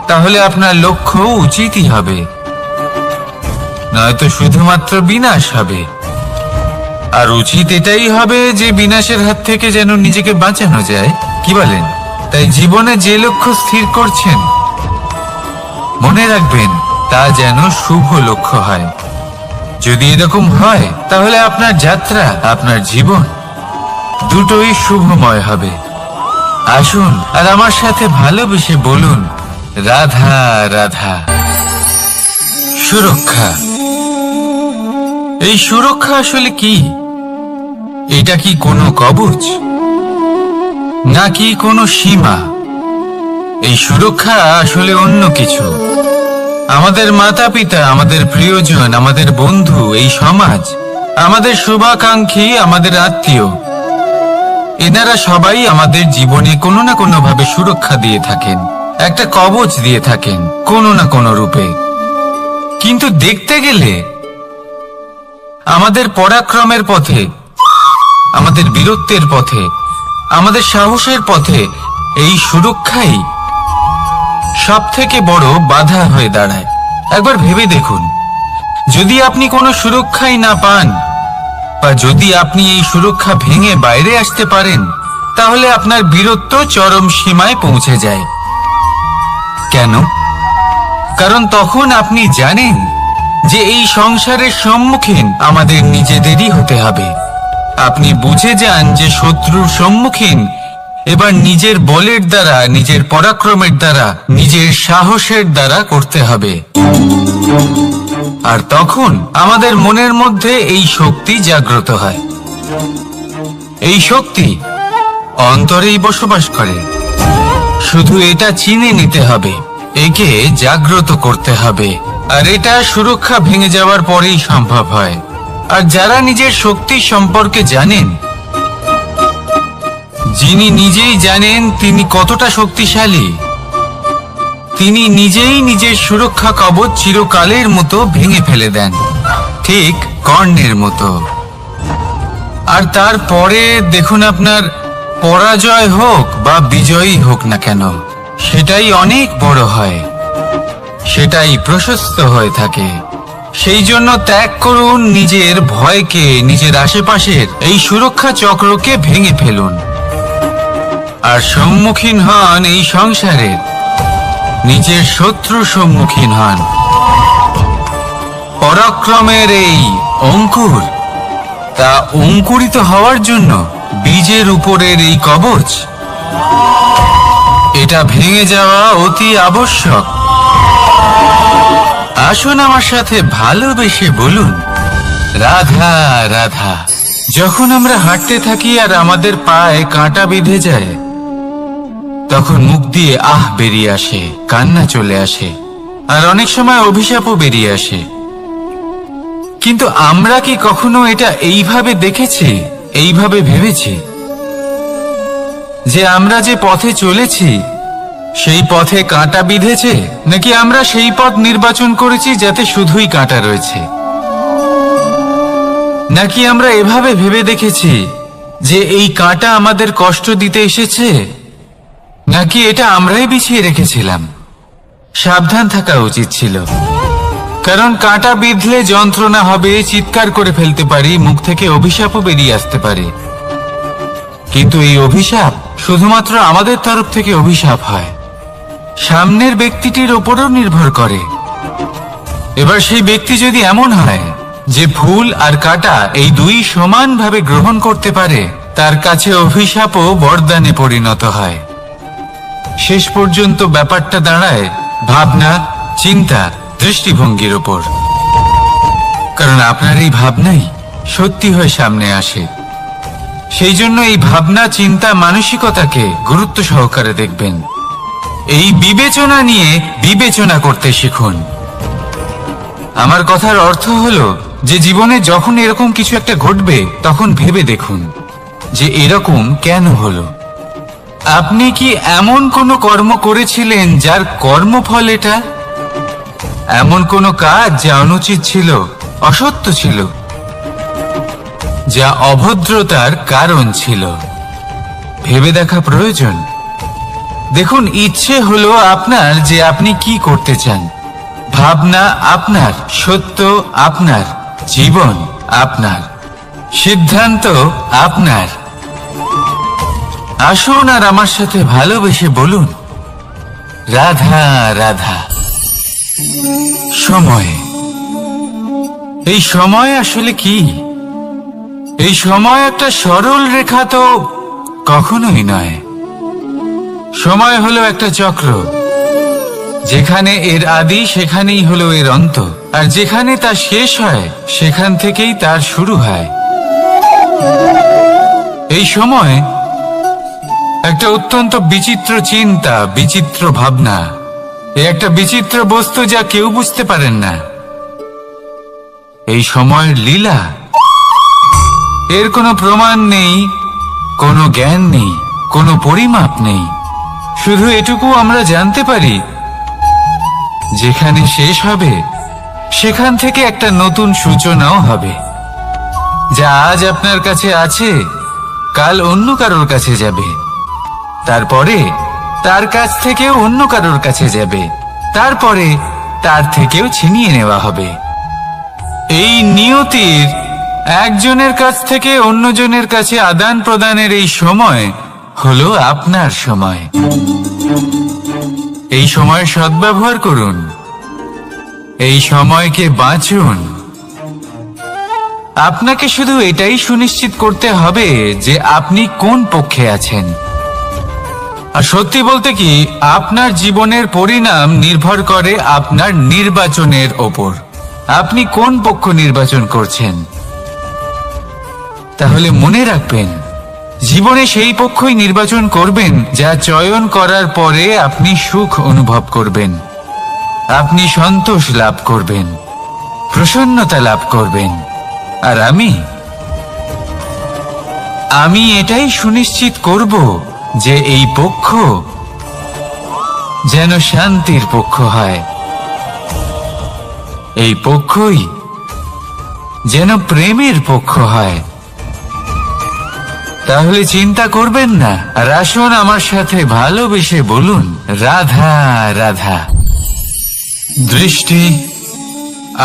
তাহলে আপনার লক্ষ্য উচিতই হবে, নয়তো শুধুমাত্র বিনাশ হবে। আর উচিত এটাই হবে যে বিনাশের হাত থেকে যেন নিজেকে বাঁচানো যায়, কি বলেন? তাই জীবনে যে লক্ষ্য স্থির করছেন, মনে রাখবেন তা যেন শুভ লক্ষ্য হয়। যদি এরকম হয়, তাহলে আপনার যাত্রা, আপনার জীবন দুটোই শুভময় হবে। আসুন আর আমার সাথে ভালোবেসে বলুন, রাধা রাধা। সুরক্ষা। এই সুরক্ষা আসলে কি? এটা কি কোনো কবচ, নাকি কোনো সীমা? এই সুরক্ষা আসলে অন্য কিছু। আমাদের মাতা পিতা, আমাদের প্রিয়জন, আমাদের বন্ধু, এই সমাজ, আমাদের শুভাকাঙ্ক্ষী, আমাদের আত্মীয়, এনারা সবাই আমাদের জীবনে কোনো না কোনো ভাবে সুরক্ষা দিয়ে থাকেন, একটা কবচ দিয়ে থাকেন কোনো না কোনো রূপে। কিন্তু দেখতে গেলে আমাদের পরাক্রমের পথে, আমাদের বীরত্বের পথে, আমাদের সাহসের পথে এই সুরক্ষাই সব থেকে বড় বাধা হয়ে দাঁড়ায়। একবার ভেবে দেখুন, যদি আপনি কোনো সুরক্ষাই না পান, বা যদি আপনি এই সুরক্ষা ভেঙে বাইরে আসতে পারেন, তাহলে আপনার বীরত্ব চরম সীমায় পৌঁছে যায়। কেন? কারণ তখন আপনি জানেন যে এই সংসারের সম্মুখীন আমাদের নিজেদেরই হতে হবে। আপনি বুঝে যান যে শত্রুর সম্মুখীন এবার নিজের বলের দ্বারা, নিজের পরাক্রমের দ্বারা, নিজের সাহসের দ্বারা করতে হবে। আর তখন আমাদের মনের মধ্যে এই শক্তি জাগ্রত হয়। এই শক্তি অন্তরেই বসবাস করে। শুধু এটা চিনে নিতে হবে, একে জাগ্রত করতে হবে। আর এটা সুরক্ষা ভেঙে যাওয়ার পরেই সম্ভব হয়। আর যারা নিজের শক্তি সম্পর্কে জানেন, যিনি নিজেই জানেন তিনি কতটা শক্তিশালী, তিনি নিজেই নিজের সুরক্ষা কবচ চিরকালের মতো ভেঙে ফেলে দেন, ঠিক কর্ণের মতো। আর তারপরে দেখুন, আপনার পরাজয় হোক বা বিজয়ী হোক না কেন, সেটাই অনেক বড় হয়, সেটাই প্রশস্ত হয়ে থাকে। সেই জন্য ত্যাগ করুন নিজের ভয়কে, নিজের আশেপাশের এই সুরক্ষা চক্রকে ভেঙে ফেলুন, আর সম্মুখীন হন এই সংসারের নিজের শত্রু সম্মুখীন হন। পরাক্রমের এই অঙ্কুর, তা অঙ্কুরিত হওয়ার জন্য বীজের উপরের এই কবচ, এটা ভেঙে যাওয়া অতি আবশ্যক। আসুন আমার সাথে ভালোবেসে বলুন, রাধা রাধা। যখন আমরা হাঁটতে থাকি আর আমাদের পায়ে কাঁটা বেঁধে যায়, তখন মুখ দিয়ে আহ বেরিয়ে আসে, কান্না চলে আসে, আর অনেক সময় অভিশাপও বেরিয়ে আসে। কিন্তু আমরা কি কখনো এটা এইভাবে দেখেছি, এইভাবে ভেবেছি যে আমরা যে পথে চলেছি সেই পথে কাঁটা বিঁধেছে, নাকি আমরা সেই পথ নির্বাচন করেছি যাতে শুধুই কাঁটা রয়েছে? নাকি আমরা এভাবে ভেবে দেখেছি যে এই কাঁটা আমাদের কষ্ট দিতে এসেছে, নাকি এটা আমরাই বিছিয়ে রেখেছিলাম? সাবধান থাকা উচিত ছিল, কারণ কাঁটা বিঁধলে যন্ত্রণা হবে, চিৎকার করে ফেলতে পারি, মুখ থেকে অভিশাপও বেরিয়ে আসতে পারে। কিন্তু এই অভিশাপ শুধুমাত্র আমাদের তরফ থেকে অভিশাপ হয়, সামনের ব্যক্তিটির ওপরও নির্ভর করে। এবার সেই ব্যক্তি যদি এমন হয় যে ফুল আর কাঁটা এই দুই সমানভাবে গ্রহণ করতে পারে, তার কাছে অভিশাপও বরদানে পরিণত হয়। শেষ পর্যন্ত ব্যাপারটা দাঁড়ায় ভাবনা, চিন্তা, দৃষ্টিভঙ্গির ওপর। কারণ আপনার এই ভাবনাই সত্যি হয়ে সামনে আসে। সেই জন্য এই ভাবনা, চিন্তা, মানসিকতাকে গুরুত্ব সহকারে দেখবেন। এই বিবেচনা নিয়ে বিবেচনা করতে শিখুন। আমার কথার অর্থ হলো যে জীবনে যখন এরকম কিছু একটা ঘটবে, তখন ভেবে দেখুন যে এরকম কেন হলো। আপনি কি এমন কোনো কর্ম করেছিলেন যার কর্মফল এটা? এমন কোনো কাজ যা অনুচিত ছিল, অসত্য ছিল, যা অভদ্রতার কারণ ছিল? ভেবে দেখা প্রয়োজন। দেখুন, ইচ্ছে হলো আপনার যে আপনি কি করতে চান, ভাবনা আপনার, সত্য আপনার, জীবন আপনার, সিদ্ধান্ত আপনার। আসুন আর আমার সাথে ভালোবেসে বলুন, রাধা রাধা। সময়। এই সময় আসলে কি? এই সময় একটা সরল রেখা তো কখনোই নয়। সময় হলো একটা চক্র, যেখানে এর আদি সেখানেই হলো এর অন্ত, আর যেখানে তা শেষ হয় সেখান থেকেই তার শুরু হয়। এই সময় একটা অত্যন্ত বিচিত্র চিন্তা, বিচিত্র ভাবনা, একটা বিচিত্র বস্তু যা কেউ বুঝতে পারেন না। এই সময়ের লীলা, এর কোনো প্রমাণ নেই, কোনো জ্ঞান নেই, কোনো পরিমাপ নেই। শুধু এটুকু আমরা জানতে পারি, যেখানে শেষ হবে সেখান থেকে একটা নতুন সূচনাও হবে। যা আজ আপনার কাছে আছে, কাল অন্য কারোর কাছে যাবে, তারপরে তার কাছ থেকেও অন্য কারোর কাছে যাবে, তারপরে তার থেকেও ছিনিয়ে নেওয়া হবে। এই নিয়তির একজনের কাছ থেকে অন্যজনের কাছে আদান প্রদানের এই সময় হলো আপনার সময়। এই সময় সদ্ব্যবহার করুন, এই সময়কে বাঁচুন। আপনাকে শুধু এটাই সুনিশ্চিত করতে হবে যে আপনি কোন পক্ষে আছেন। আর সত্যি বলতে কি, আপনার জীবনের পরিণাম নির্ভর করে আপনার নির্বাচনের ওপর। আপনি কোন পক্ষ নির্বাচন করছেন। তাহলে মনে রাখবেন, জীবনে সেই পক্ষই নির্বাচন করবেন যা চয়ন করার পরে আপনি সুখ অনুভব করবেন, আপনি সন্তোষ লাভ করবেন, প্রসন্নতা লাভ করবেন। আর আমি এটাই সুনিশ্চিত করব যে এই পক্ষ যেন শান্তির পক্ষ হয়, এই পক্ষই যেন প্রেমের পক্ষ হয়। তাহলে চিন্তা করবেন না, আর আসুন আমার সাথে ভালোবেসে বলুন, রাধা রাধা। দৃষ্টি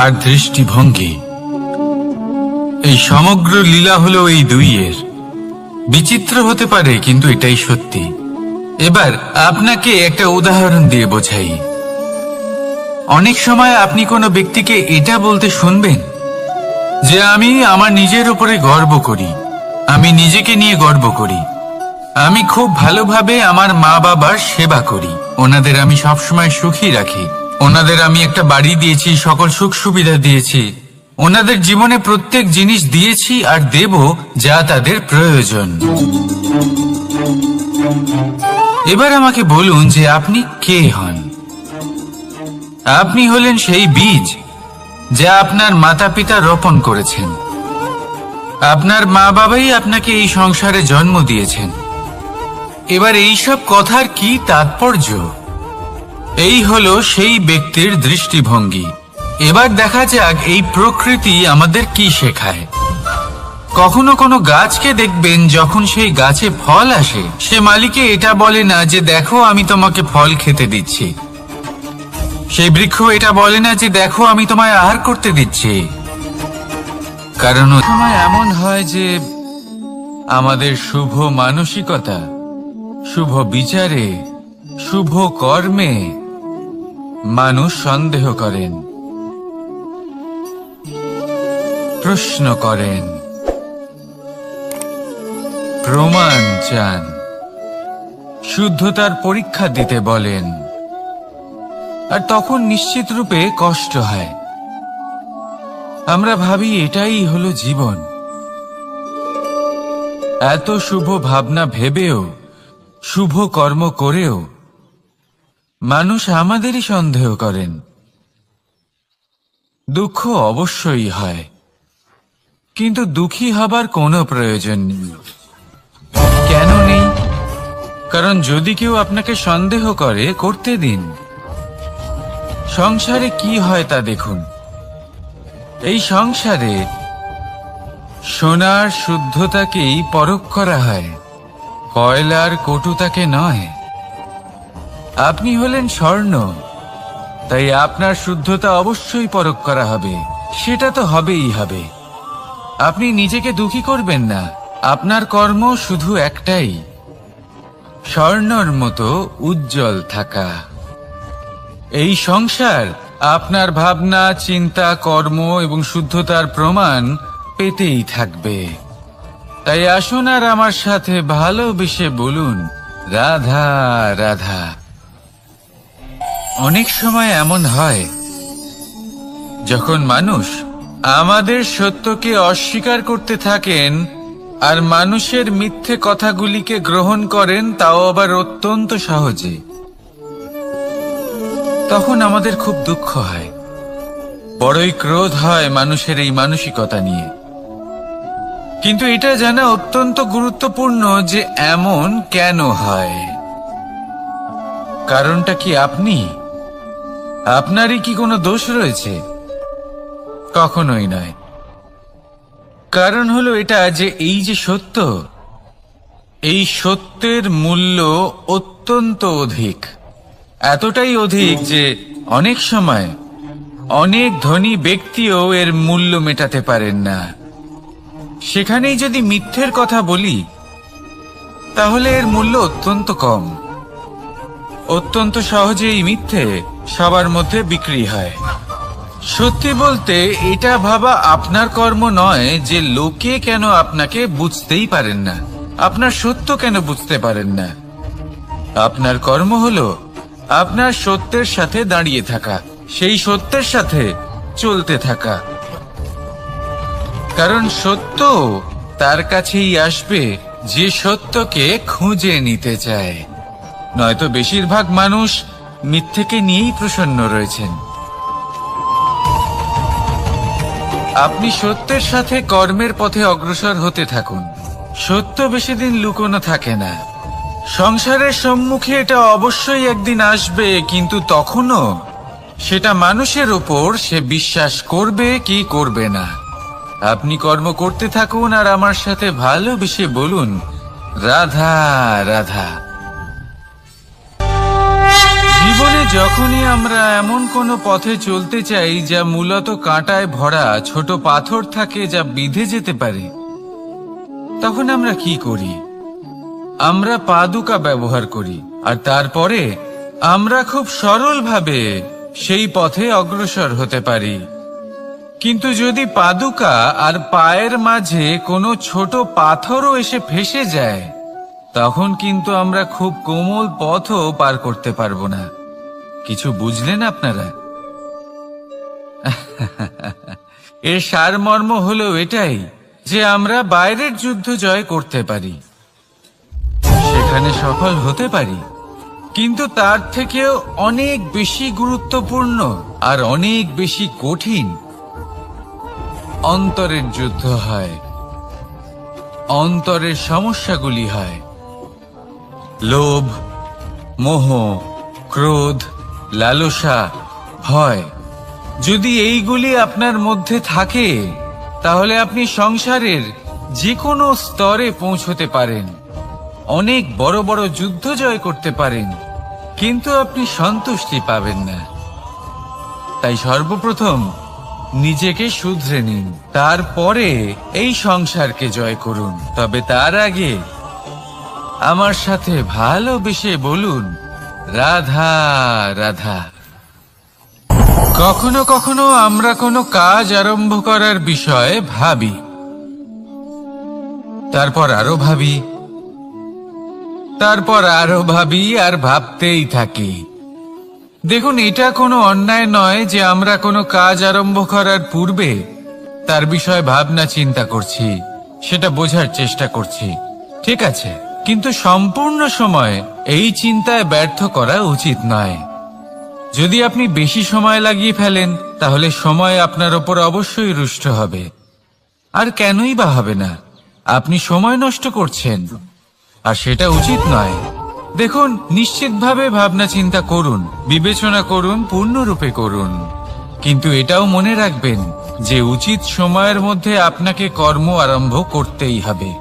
আর দৃষ্টিভঙ্গি, এই সমগ্র লীলা হলো এই দুইয়ের। বিচিত্র হতে পারে, কিন্তু এটাই সত্যি। এবার আপনাকে একটা উদাহরণ দিয়ে বোঝাই। অনেক সময় আপনি কোনো ব্যক্তিকে এটা বলতে শুনবেন যে আমি আমার নিজের উপরে গর্ব করি, আমি নিজেকে নিয়ে গর্ব করি, আমি খুব ভালোভাবে আমার মা বাবার সেবা করি, ওনাদের আমি সবসময় সুখী রাখি, ওনাদের আমি একটা বাড়ি দিয়েছি, সকল সুখ সুবিধা দিয়েছি, ওনাদের জীবনে প্রত্যেক জিনিস দিয়েছি আর দেব যা তাদের প্রয়োজন। এবার আমাকে বলুন যে আপনি কে হন। আপনি হলেন সেই বীজ যা আপনার মাতা পিতা রোপণ করেছেন। আপনার মা বাবাই আপনাকে এই সংসারে জন্ম দিয়েছেন। এবার এইসব কথার কি তাৎপর্য? এই হলো সেই ব্যক্তির দৃষ্টিভঙ্গি। এবার দেখা যাক এই প্রকৃতি আমাদের কি শেখায়। কখনো কোনো গাছকে দেখবেন, যখন সেই গাছে ফল আসে সে মালিকে এটা বলে না যে দেখো আমি তোমাকে ফল খেতে দিচ্ছি। সেই বৃক্ষ এটা বলে না যে দেখো আমি তোমায় আহার করতে দিচ্ছি। কারণ সময় এমন হয় যে আমাদের শুভ মানসিকতা, শুভ বিচারে, শুভ কর্মে মানুষ সন্দেহ করেন, প্রশ্ন করেন, প্রমাণ চান, শুদ্ধতার পরীক্ষা দিতে বলেন। আর তখন নিশ্চিত রূপে কষ্ট হয়। আমরা ভাবি এটাই হলো জীবন। এত শুভ ভাবনা ভেবেও, শুভ কর্ম করেও মানুষ আমাদেরই সন্দেহ করেন। দুঃখ অবশ্যই হয়, কিন্তু দুঃখী হবার কোনো প্রয়োজন নেই। কেন নেই? কারণ যদি কেউ আপনাকে সন্দেহ করে, করতে দিন। সংসারে কি হয় তা দেখুন। এই সংসারে সোনার শুদ্ধতাকেই পরখ করা হয়, কয়লার কটুতাকে নয়। আপনি হলেন স্বর্ণ, তাই আপনার শুদ্ধতা অবশ্যই পরখ করা হবে। সেটা তো হবেই হবে। আপনি নিজেকে দুঃখী করবেন না। আপনার কর্ম শুধু একটাই, স্বর্ণর মতো উজ্জ্বল থাকা। এই সংসার আপনার ভাবনা, চিন্তা, কর্ম এবং শুদ্ধতার প্রমাণ পেতেই থাকবে। তাই আসুন আর আমার সাথে ভালোবেসে বলুন, রাধা রাধা। অনেক সময় এমন হয় যখন মানুষ আমাদের সত্যকে অস্বীকার করতে থাকেন আর মানুষের মিথ্যে কথাগুলিকে গ্রহণ করেন, তাও আবার অত্যন্ত সহজে। তখন আমাদের খুব দুঃখ হয়, বড়ই ক্রোধ হয় মানুষের এই মানসিকতা নিয়ে। কিন্তু এটা জানা অত্যন্ত গুরুত্বপূর্ণ যে এমন কেন হয়। কারণটা কি আপনি? আপনারই কি কোনো দোষ রয়েছে? কখনোই নয়। কারণ হলো এটা যে এই যে সত্য, এই সত্যের মূল্য অত্যন্ত অধিক। এতটাই অধিক যে অনেক সময় অনেক ধনী ব্যক্তিও এর মূল্য মেটাতে পারেন না। সেখানেই যদি মিথ্যের কথা বলি, তাহলে এর মূল্য অত্যন্ত কম। অত্যন্ত সহজেই মিথ্যে সবার মধ্যে বিক্রি হয়। সত্যি বলতে এটা ভাবা আপনার কর্ম নয় যে লোকে কেন আপনাকে বুঝতেই পারেন না, আপনার সত্য কেন বুঝতে পারেন না। আপনার কর্ম হলো আপনার সত্যের সাথে দাঁড়িয়ে থাকা, সেই সত্যের সাথে চলতে থাকা। কারণ সত্য তার কাছেই আসবে যে সত্যকে খুঁজে নিতে চায়। নয়তো বেশিরভাগ মানুষ মিথ্যেকে নিয়েই প্রসন্ন রয়েছেন। আপনি সত্যের সাথে কর্মের পথে অগ্রসর হতে থাকুন। সত্য বেশি দিন লুকোনো থাকে না। সংসারের সম্মুখে এটা অবশ্যই একদিন আসবে, কিন্তু তখনও সেটা মানুষের উপর সে বিশ্বাস করবে কি করবে না। আপনি কর্ম করতে থাকুন আর আমার সাথে ভালোবেসে বলুন, রাধা রাধা। জীবনে যখনই আমরা এমন কোনো পথে চলতে চাই যা মূলত কাঁটায় ভরা ছোট পাথর থাকে, যা বিঁধে যেতে পারে, তখন আমরা কি করি? আমরা পাদুকা ব্যবহার করি আর তারপরে আমরা খুব সরলভাবে সেই পথে অগ্রসর হতে পারি। কিন্তু যদি পাদুকা আর পায়ের মাঝে কোনো ছোট পাথরও এসে ফেঁসে যায়, তখন কিন্তু আমরা খুব কোমল পথও পার করতে পারবো না। কিছু বুঝলেন আপনারা? এর সারমর্ম হলো এটাই যে আমরা বাইরের যুদ্ধ জয় করতে পারি, সেখানে সফল হতে পারি, কিন্তু তার থেকেও অনেক বেশি গুরুত্বপূর্ণ আর অনেক বেশি কঠিন অন্তরের যুদ্ধ হয়। অন্তরের সমস্যাগুলি হয় লোভ, মোহ, ক্রোধ, লালসা, ভয়। যদি এইগুলি আপনার মধ্যে থাকে, তাহলে আপনি সংসারের যে কোনো স্তরে পৌঁছতে পারেন, অনেক বড় বড় যুদ্ধ জয় করতে পারেন, কিন্তু আপনি সন্তুষ্টি পাবেন না। তাই সর্বপ্রথম নিজেকে শুধরে নিন, তারপরে এই সংসারকে জয় করুন। তবে তার আগে আমার সাথে ভালোবেসে বলুন, রাধা রাধা। কখনো কখনো আমরা কোনো কাজ আরম্ভ করার বিষয়ে ভাবি, তারপর আরো ভাবি, তারপর আরো ভাবি, আর ভাবতেই থাকি। দেখুন, এটা কোনো অন্যায় নয় যে আমরা কোনো কাজ আরম্ভ করার পূর্বে তার বিষয়ে ভাবনা চিন্তা করছি, সেটা বোঝার চেষ্টা করছি, ঠিক আছে, কিন্তু সম্পূর্ণ সময় এই চিন্তায় ব্যর্থ করা উচিত নয়। যদি আপনি বেশি সময় লাগিয়ে ফেলেন, তাহলে সময় আপনার ওপর অবশ্যই রুষ্ট হবে। আর কেনই বা হবে না? আপনি সময় নষ্ট করছেন, আর সেটা উচিত নয়। দেখুন, নিশ্চিতভাবে ভাবনা চিন্তা করুন, বিবেচনা করুন, পূর্ণরূপে করুন, কিন্তু এটাও মনে রাখবেন যে উচিত সময়ের মধ্যে আপনাকে কর্ম আরম্ভ করতেই হবে।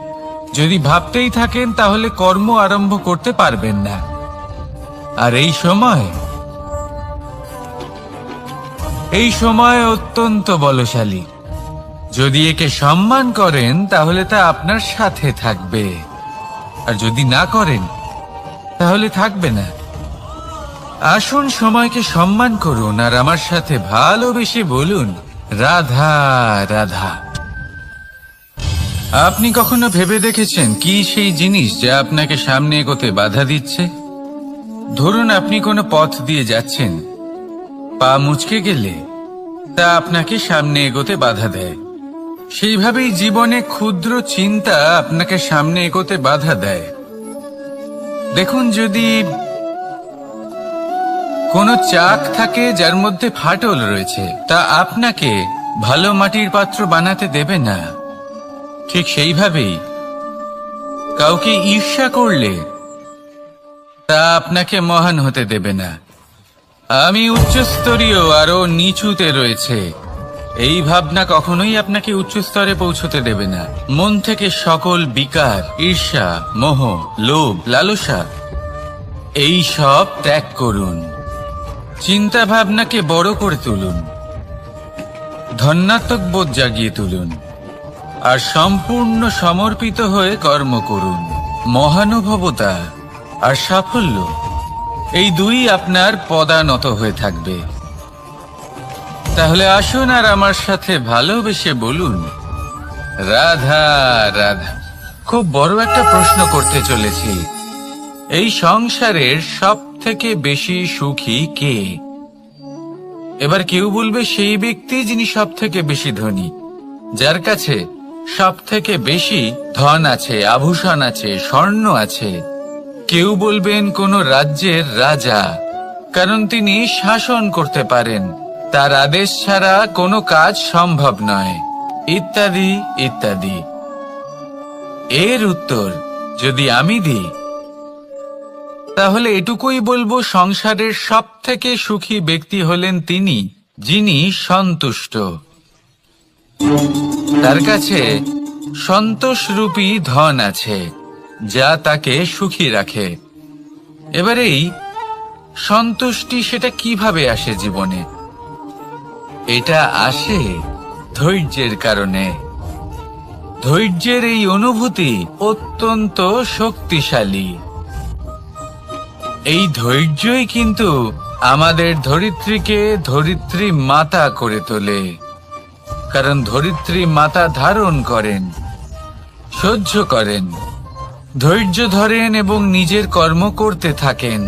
যদি ভাবতেই থাকেন, তাহলে কর্ম আরম্ভ করতে পারবেন না। আর এই সময় অত্যন্ত বলশালী। যদি একে সম্মান করেন, তাহলে তা আপনার সাথে থাকবে, আর যদি না করেন, তাহলে থাকবে না। আসুন সময়কে সম্মান করুন, আর আমার সাথে ভালোবেসে বলুন, রাধা রাধা। আপনি কখনো ভেবে দেখেছেন কি সেই জিনিস যা আপনাকে সামনে এগোতে বাধা দিচ্ছে? ধরুন, আপনি কোনো পথ দিয়ে যাচ্ছেন, পা মুচকে গেলে তা আপনাকে সামনে এগোতে বাধা দেয়। সেইভাবেই জীবনে ক্ষুদ্র চিন্তা আপনাকে সামনে এগোতে বাধা দেয়। দেখুন, যদি কোনো চাক থাকে যার মধ্যে ফাটল রয়েছে, তা আপনাকে ভালো মাটির পাত্র বানাতে দেবে না। ঠিক সেইভাবেই কাউকে ঈর্ষা করলে তা আপনাকে মহান হতে দেবে না। আমি উচ্চস্তরীয়, আরো নিচুতে রয়েছে, এই ভাবনা কখনোই আপনাকে উচ্চ স্তরে পৌঁছতে দেবে না। মন থেকে সকল বিকার, ঈর্ষা, মোহ, লোভ, লালসা এই সব ত্যাগ করুন। চিন্তা ভাবনাকে বড় করে তুলুন, ধন্যাত্মক বোধ জাগিয়ে তুলুন, আর সম্পূর্ণ সমর্পিত হয়ে কর্ম করুন। মহানুভবতা আর সাফল্য এই দুই আপনার পদানত হয়ে থাকবে। তাহলে আসুন আর আমার সাথে ভালোবেসে বলুন, রাধা রাধা। খুব বড় একটা প্রশ্ন করতে চলেছি, এই সংসারের সব থেকে বেশি সুখী কে? এবার কেউ বলবে সেই ব্যক্তি যিনি সব থেকে বেশি ধনী, যার কাছে সব থেকে বেশি ধন আছে, আভূষণ আছে, স্বর্ণ আছে। কেউ বলবেন কোন রাজ্যের রাজা, কারণ তিনি শাসন করতে পারেন, তার আদেশ ছাড়া কোনো কাজ সম্ভব নয়, ইত্যাদি ইত্যাদি। এর উত্তর যদি আমি দিই, তাহলে এটুকুই বলবো, সংসারের সব থেকে সুখী ব্যক্তি হলেন তিনি যিনি সন্তুষ্ট। তার কাছে সন্তোষরূপী ধন আছে, যা তাকে সুখী রাখে। এবার এই সন্তুষ্টি, সেটা কিভাবে আসে জীবনে? এটা আসে ধৈর্যের কারণে। ধৈর্যের এই অনুভূতি অত্যন্ত শক্তিশালী। এই ধৈর্যই কিন্তু আমাদের ধরিত্রীকে ধরিত্রী মাতা করে তোলে, কারণ ধরিত্রী মাতা ধারণ করেন, সহ্য করেন, ধৈর্য ধরেন এবং নিজের কর্ম করতে থাকেন।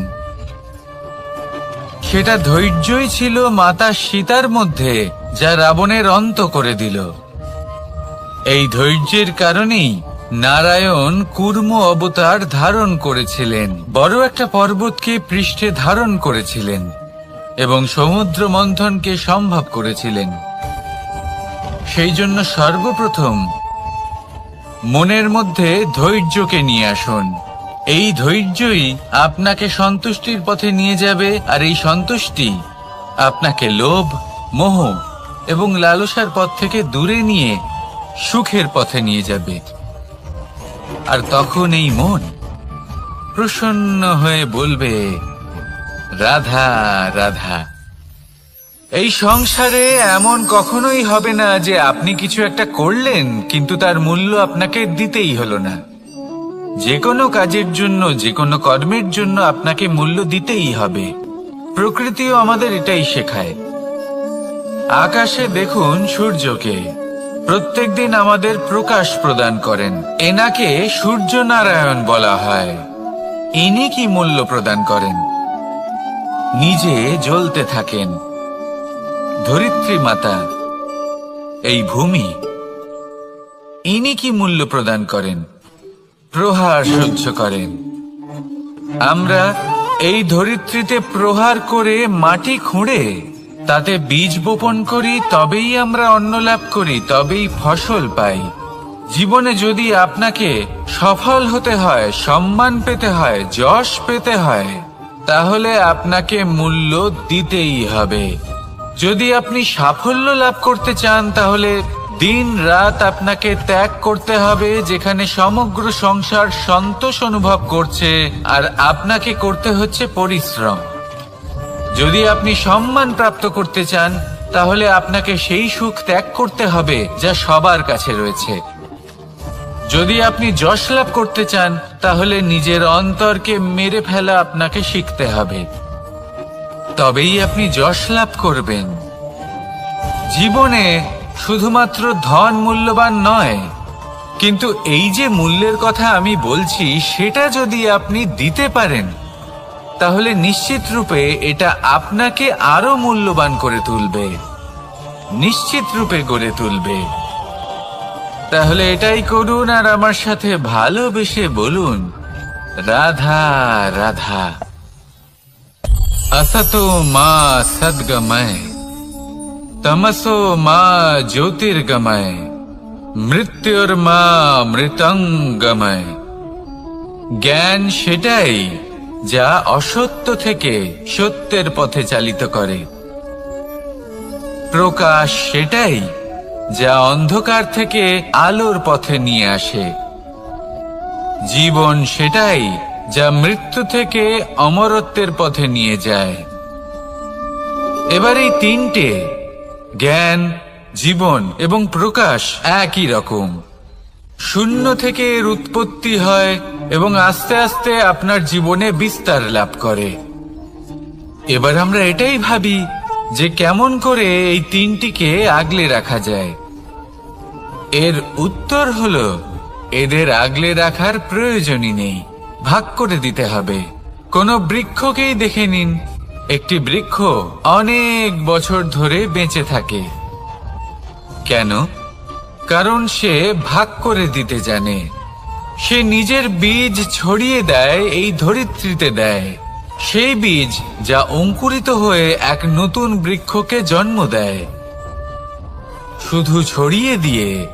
সেটা ধৈর্যই ছিল মাতা সীতার মধ্যে, যা রাবণের অন্ত করে দিল। এই ধৈর্যের কারণেই নারায়ণ কুর্ম অবতার ধারণ করেছিলেন, বড় একটা পর্বতকে পৃষ্ঠে ধারণ করেছিলেন এবং সমুদ্র মন্থনকে সম্ভব করেছিলেন। সেই জন্য সর্বপ্রথম মনের মধ্যে ধৈর্যকে নিয়ে আসুন। এই ধৈর্যই আপনাকে সন্তুষ্টির পথে নিয়ে যাবে, আর এই সন্তুষ্টি আপনাকে লোভ, মোহ এবং লালসার পথ থেকে দূরে নিয়ে সুখের পথে নিয়ে যাবে। আর তখন এই মন প্রসন্ন হয়ে বলবে, রাধা রাধা। এই সংসারে এমন কখনোই হবে না যে আপনি কিছু একটা করলেন কিন্তু তার মূল্য আপনাকে দিতেই হলো না। যে কোনো কাজের জন্য, যে কোনো কর্মের জন্য আপনাকে মূল্য দিতেই হবে। প্রকৃতিও আমাদের এটাই শেখায়। আকাশে দেখুন সূর্যকে, প্রত্যেকদিন আমাদের প্রকাশ প্রদান করেন। এনাকে সূর্য নারায়ণ বলা হয়। ইনি কি মূল্য প্রদান করেন? নিজে জ্বলতে থাকেন। ধরিত্রী মাতা, এই ভূমি, ইনি কি মূল্য প্রদান করেন? প্রহার সহ্য করেন। আমরা এই ধরিত্রীতে প্রহার করে মাটি খুঁড়ে তাতে বীজ বপন করি, তবেই আমরা অন্ন লাভ করি, তবেই ফসল পাই। জীবনে যদি আপনাকে সফল হতে হয়, সম্মান পেতে হয়, যশ পেতে হয়, তাহলে আপনাকে মূল্য দিতেই হবে। যদি আপনি সাফল্য লাভ করতে চান, তাহলে দিন রাত আপনাকে ত্যাগ করতে হবে। যেখানে সমগ্র সংসার সন্তোষ অনুভব করছে আর আপনাকে করতে হচ্ছে পরিশ্রম। যদি আপনি সম্মান প্রাপ্ত করতে চান, তাহলে আপনাকে সেই সুখ ত্যাগ করতে হবে যা সবার কাছে রয়েছে। যদি আপনি যশ লাভ করতে চান, তাহলে নিজের অন্তরকে মেরে ফেলা আপনাকে শিখতে হবে, তবেই আপনি যশ লাভ করবেন। জীবনে শুধুমাত্র ধন মূল্যবান নয়, কিন্তু এই যে মূল্যের কথা আমি বলছি, সেটা যদি আপনি দিতে পারেন, তাহলে নিশ্চিত রূপে এটা আপনাকে আরো মূল্যবান করে তুলবে, নিশ্চিত রূপে গড়ে তুলবে। তাহলে এটাই করুন আর আমার সাথে ভালোবেসে বলুন, রাধা রাধা। असतो मा सद्गमय, तमसो मा ज्योतिर्गमय, মৃত্যুর্মা মৃতঙ্গময়। জ্ঞান সেটাই যা অসত্য থেকে সত্যের পথে চালিত করে। প্রকাশ সেটাই যা অন্ধকার থেকে আলোর পথে নিয়ে আসে। জীবন সেটাই যা মৃত্যু থেকে অমরত্বের পথে নিয়ে যায়। এবার এই তিনটে, জ্ঞান, জীবন এবং প্রকাশ, একই রকম। শূন্য থেকে এর উৎপত্তি হয় এবং আস্তে আস্তে আপনার জীবনে বিস্তার লাভ করে। এবার আমরা এটাই ভাবি যে কেমন করে এই তিনটিকে আগলে রাখা যায়। এর উত্তর হলো, এদের আগলে রাখার প্রয়োজনই নেই, ভাগ করে দিতে হবে। কোনো বৃক্ষকেই দেখে নিন, একটি বৃক্ষ অনেক বছর ধরে বেঁচে থাকে। কেন? কারণ সে ভাগ করে দিতে জানে। সে নিজের বীজ ছড়িয়ে দেয়, এই ধরিত্রীতে দেয়। সেই বীজ যা অঙ্কুরিত হয়ে এক নতুন বৃক্ষকে জন্ম দেয়। শুধু ছড়িয়ে দিয়ে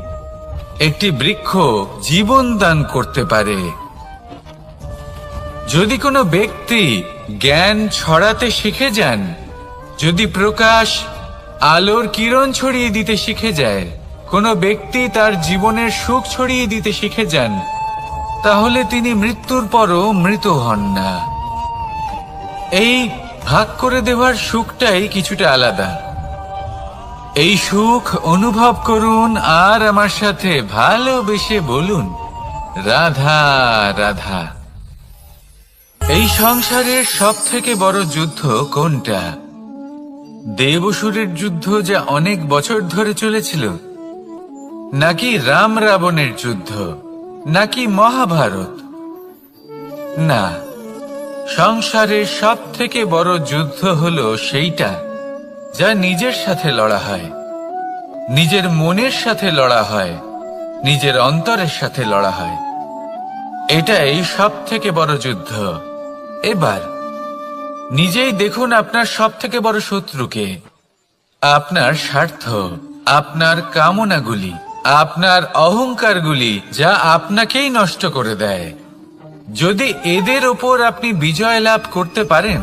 একটি বৃক্ষ জীবন দান করতে পারে। যদি কোনো ব্যক্তি জ্ঞান ছড়াতে শিখে যান, যদি প্রকাশ, আলোর কিরণ ছড়িয়ে দিতে শিখে যায়, কোনো ব্যক্তি তার জীবনের সুখ ছড়িয়ে দিতে শিখে যান, তাহলে তিনি মৃত্যুর পরও মৃত হন না। এই ভাগ করে দেওয়ার সুখটাই কিছুটা আলাদা। এই সুখ অনুভব করুন আর আমার সাথে ভালোবেসে বলুন, রাধা রাধা। এই সংসারের সব থেকে বড় যুদ্ধ কোনটা? দেব-অসুরের যুদ্ধ যা অনেক বছর ধরে চলেছিল, নাকি রাম রাবণের যুদ্ধ, নাকি মহাভারত? না, সংসারের সব থেকে বড় যুদ্ধ হলো সেইটা যা নিজের সাথে লড়া হয়, নিজের মনের সাথে লড়া হয়, নিজের অন্তরের সাথে লড়া হয়। এটাই সব থেকে বড় যুদ্ধ। এবার নিজেই দেখুন আপনার সব থেকে বড় শত্রুকে। আপনার স্বার্থ, আপনার কামনাগুলি, আপনার অহংকারগুলি, যা আপনাকেই নষ্ট করে দেয়। যদি এদের ওপর আপনি বিজয় লাভ করতে পারেন,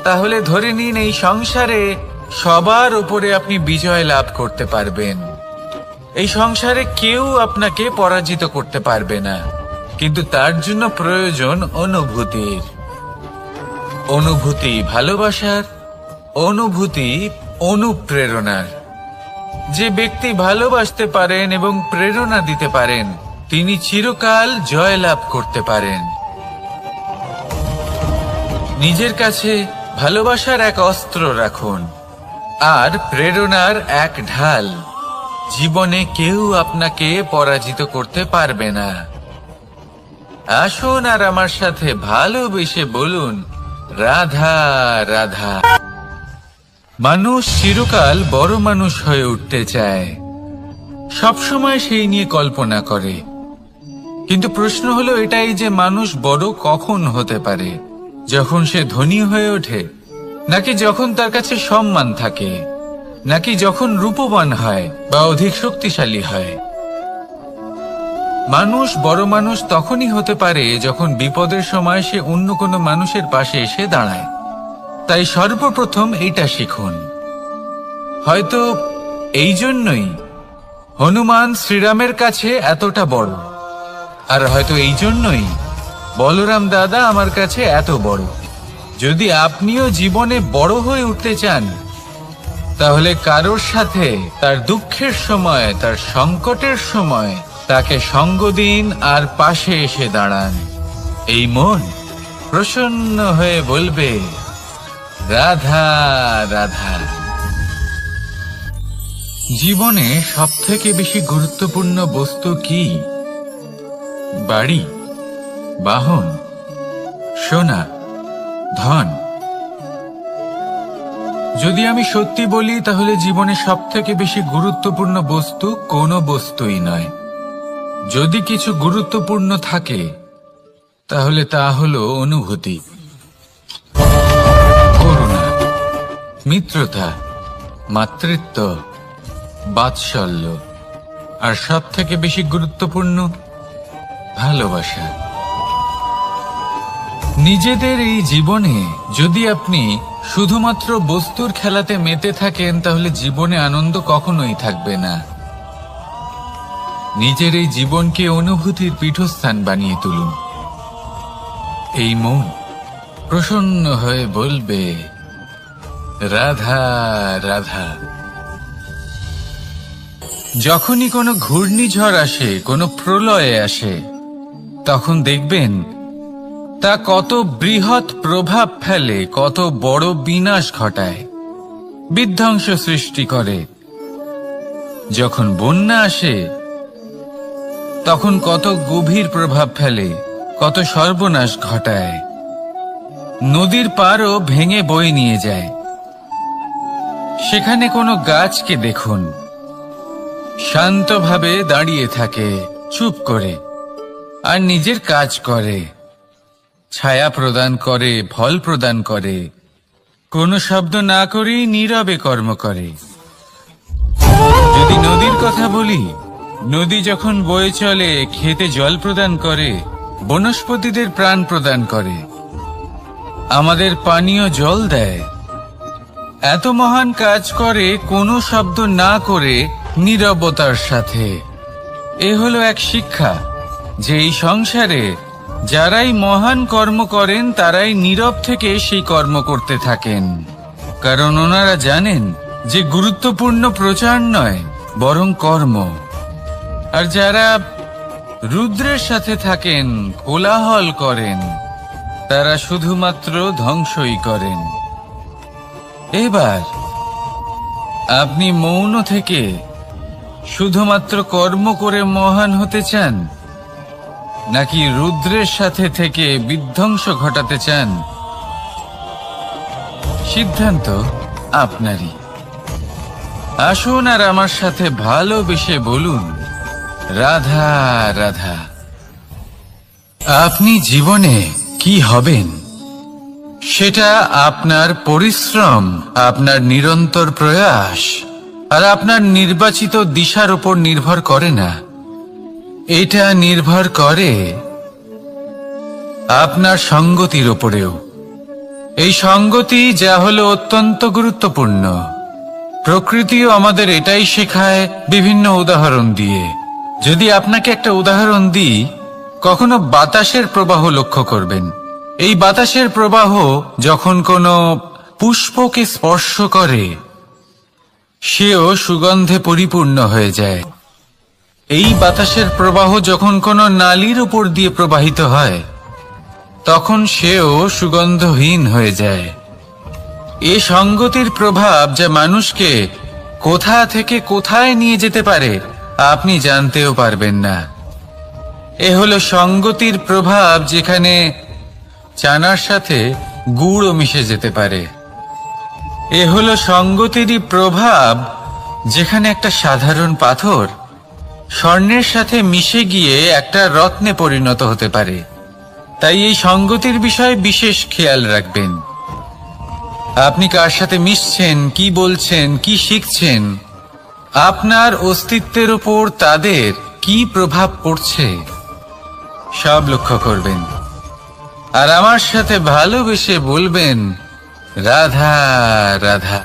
তাহলে ধরে নিন এই সংসারে সবার উপরে আপনি বিজয় লাভ করতে পারবেন। এই সংসারে কেউ আপনাকে পরাজিত করতে পারবে না, কিন্তু তার জন্য প্রয়োজন অনুভূতির। অনুভূতি ভালোবাসার, অনুভূতি অনুপ্রেরণার। যে ব্যক্তি ভালোবাসতে পারেন এবং প্রেরণা দিতে পারেন, তিনি চিরকাল জয়লাভ করতে পারেন। নিজের কাছে ভালোবাসার এক অস্ত্র রাখুন আর প্রেরণার এক ঢাল। জীবনে কেউ আপনাকে পরাজিত করতে পারবে না। আসুন আর আমার সাথে ভালোবেসে বলুন, রাধা রাধা। মানুষ চিরকাল বড় মানুষ হয়ে উঠতে চায়, সবসময় সেই নিয়ে কল্পনা করে। কিন্তু প্রশ্ন হলো এটাই যে মানুষ বড় কখন হতে পারে? যখন সে ধনী হয়ে ওঠে, নাকি যখন তার কাছে সম্মান থাকে, নাকি যখন রূপবান হয় বা অধিক শক্তিশালী হয়? মানুষ বড় মানুষ তখনই হতে পারে যখন বিপদের সময় সে অন্য কোনো মানুষের পাশে এসে দাঁড়ায়। তাই সর্বপ্রথম এটা শিখুন। হয়তো এই জন্যই হনুমান শ্রীরামের কাছে এতটা বড়, আর হয়তো এই জন্যই বলরাম দাদা আমার কাছে এত বড়। যদি আপনিও জীবনে বড় হয়ে উঠতে চান, তাহলে কারোর সাথে তার দুঃখের সময়, তার সংকটের সময় তাকে সঙ্গ দিন আর পাশে এসে দাঁড়ান। এই মন প্রসন্ন হয়ে বলবে, রাধা রাধা। জীবনে সবথেকে বেশি গুরুত্বপূর্ণ বস্তু কি? বাড়ি, বাহন, সোনা, ধন? যদি আমি সত্যি বলি, তাহলে জীবনে সবথেকে বেশি গুরুত্বপূর্ণ বস্তু কোনো বস্তুই নয়। যদি কিছু গুরুত্বপূর্ণ থাকে, তাহলে তা হলো অনুভূতি, করুণা, মিত্রতা, মাতৃত্ব, বাৎসল্য, আর সবথেকে বেশি গুরুত্বপূর্ণ ভালোবাসা। নিজেদের এই জীবনে যদি আপনি শুধুমাত্র বস্তুর খেলাতে মেতে থাকেন, তাহলে জীবনে আনন্দ কখনোই থাকবে না। নিজের এই জীবনকে অনুভূতির পীঠস্থান বানিয়ে তুলুন। এই মন প্রসন্ন হয়ে বলবে, রাধা রাধা। যখনই কোনো ঘূর্ণিঝড় আসে, কোনো প্রলয়ে আসে, তখন দেখবেন তা কত বৃহৎ প্রভাব ফেলে, কত বড় বিনাশ ঘটায়, বিধ্বংস সৃষ্টি করে। যখন বন্যা আসে, তখন কত গভীর প্রভাব ফেলে, কত সর্বনাশ ঘটায়। নদীর পাড়ও ভেঙে বয়ে নিয়ে যায়। সেখানে কোনো গাছকে দেখুন, শান্তভাবে দাঁড়িয়ে থাকে, চুপ করে, আর নিজের কাজ করে, ছায়া প্রদান করে, ফল প্রদান করে, কোনো শব্দ না করেই নীরবে কর্ম করে। যদি নদীর কথা বলি, নদী যখন বয়ে চলে, খেতে জল প্রদান করে, বনস্পতিদের প্রাণ প্রদান করে, আমাদের পানীয় জল দেয়। এত মহান কাজ করে কোনো শব্দ না করে, নীরবতার সাথে। এ হলো এক শিক্ষা যে এই সংসারে যারাই মহান কর্ম করেন, তারাই নীরব থেকে সেই কর্ম করতে থাকেন। কারণ ওনারা জানেন যে গুরুত্বপূর্ণ প্রচার নয়, বরং কর্ম। আর যারা রুদ্রের সাথে থাকেন, কোলাহল করেন, তারা শুধুমাত্র ধ্বংসই করেন। এবার আপনি মৌন থেকে শুধুমাত্র কর্ম করে মহান হতে চান, নাকি রুদ্রের সাথে থেকে বিধ্বংস ঘটাতে চান? সিদ্ধান্ত আপনারই। আসুন আর আমার সাথে ভালোবেসে বলুন, রাধা রাধা। আপনি জীবনে কি হবেন, সেটা আপনার পরিশ্রম, আপনার নিরন্তর প্রয়াস আর আপনার নির্বাচিত দিশার উপর নির্ভর করে না। এটা নির্ভর করে আপনার সঙ্গতির উপরেও। এই সঙ্গতি যা হলো অত্যন্ত গুরুত্বপূর্ণ। প্রকৃতিও আমাদের এটাই শেখায় বিভিন্ন উদাহরণ দিয়ে। যদি আপনাকে একটা উদাহরণ দিই, কখনো বাতাসের প্রবাহ লক্ষ্য করবেন। এই বাতাসের প্রবাহ যখন কোনো পুষ্পকে স্পর্শ করে, সেও সুগন্ধে পরিপূর্ণ হয়ে যায়। এই বাতাসের প্রবাহ যখন কোনো নালীর উপর দিয়ে প্রবাহিত হয়, তখন সেও সুগন্ধহীন হয়ে যায়। এ সঙ্গতির প্রভাব যা মানুষকে কোথা থেকে কোথায় নিয়ে যেতে পারে আপনি জানতেও পারবেন না। এ হলো সঙ্গতির প্রভাব, যেখানে চানার সাথে গুড়ও মিশে যেতে পারে। এ হলো সঙ্গতিরই প্রভাব, যেখানে একটা সাধারণ পাথর স্বর্ণের সাথে মিশে গিয়ে একটা রত্নে পরিণত হতে পারে। তাই এই সঙ্গতির বিষয়ে বিশেষ খেয়াল রাখবেন। আপনি কার সাথে মিশছেন, কি বলছেন, কি শিখছেন, আপনার অস্তিত্বের উপর তাদের কি প্রভাব পড়ছে, সব লক্ষ্য করবেন। আর আমার সাথে ভালোবেসে বলবেন, রাধা রাধা।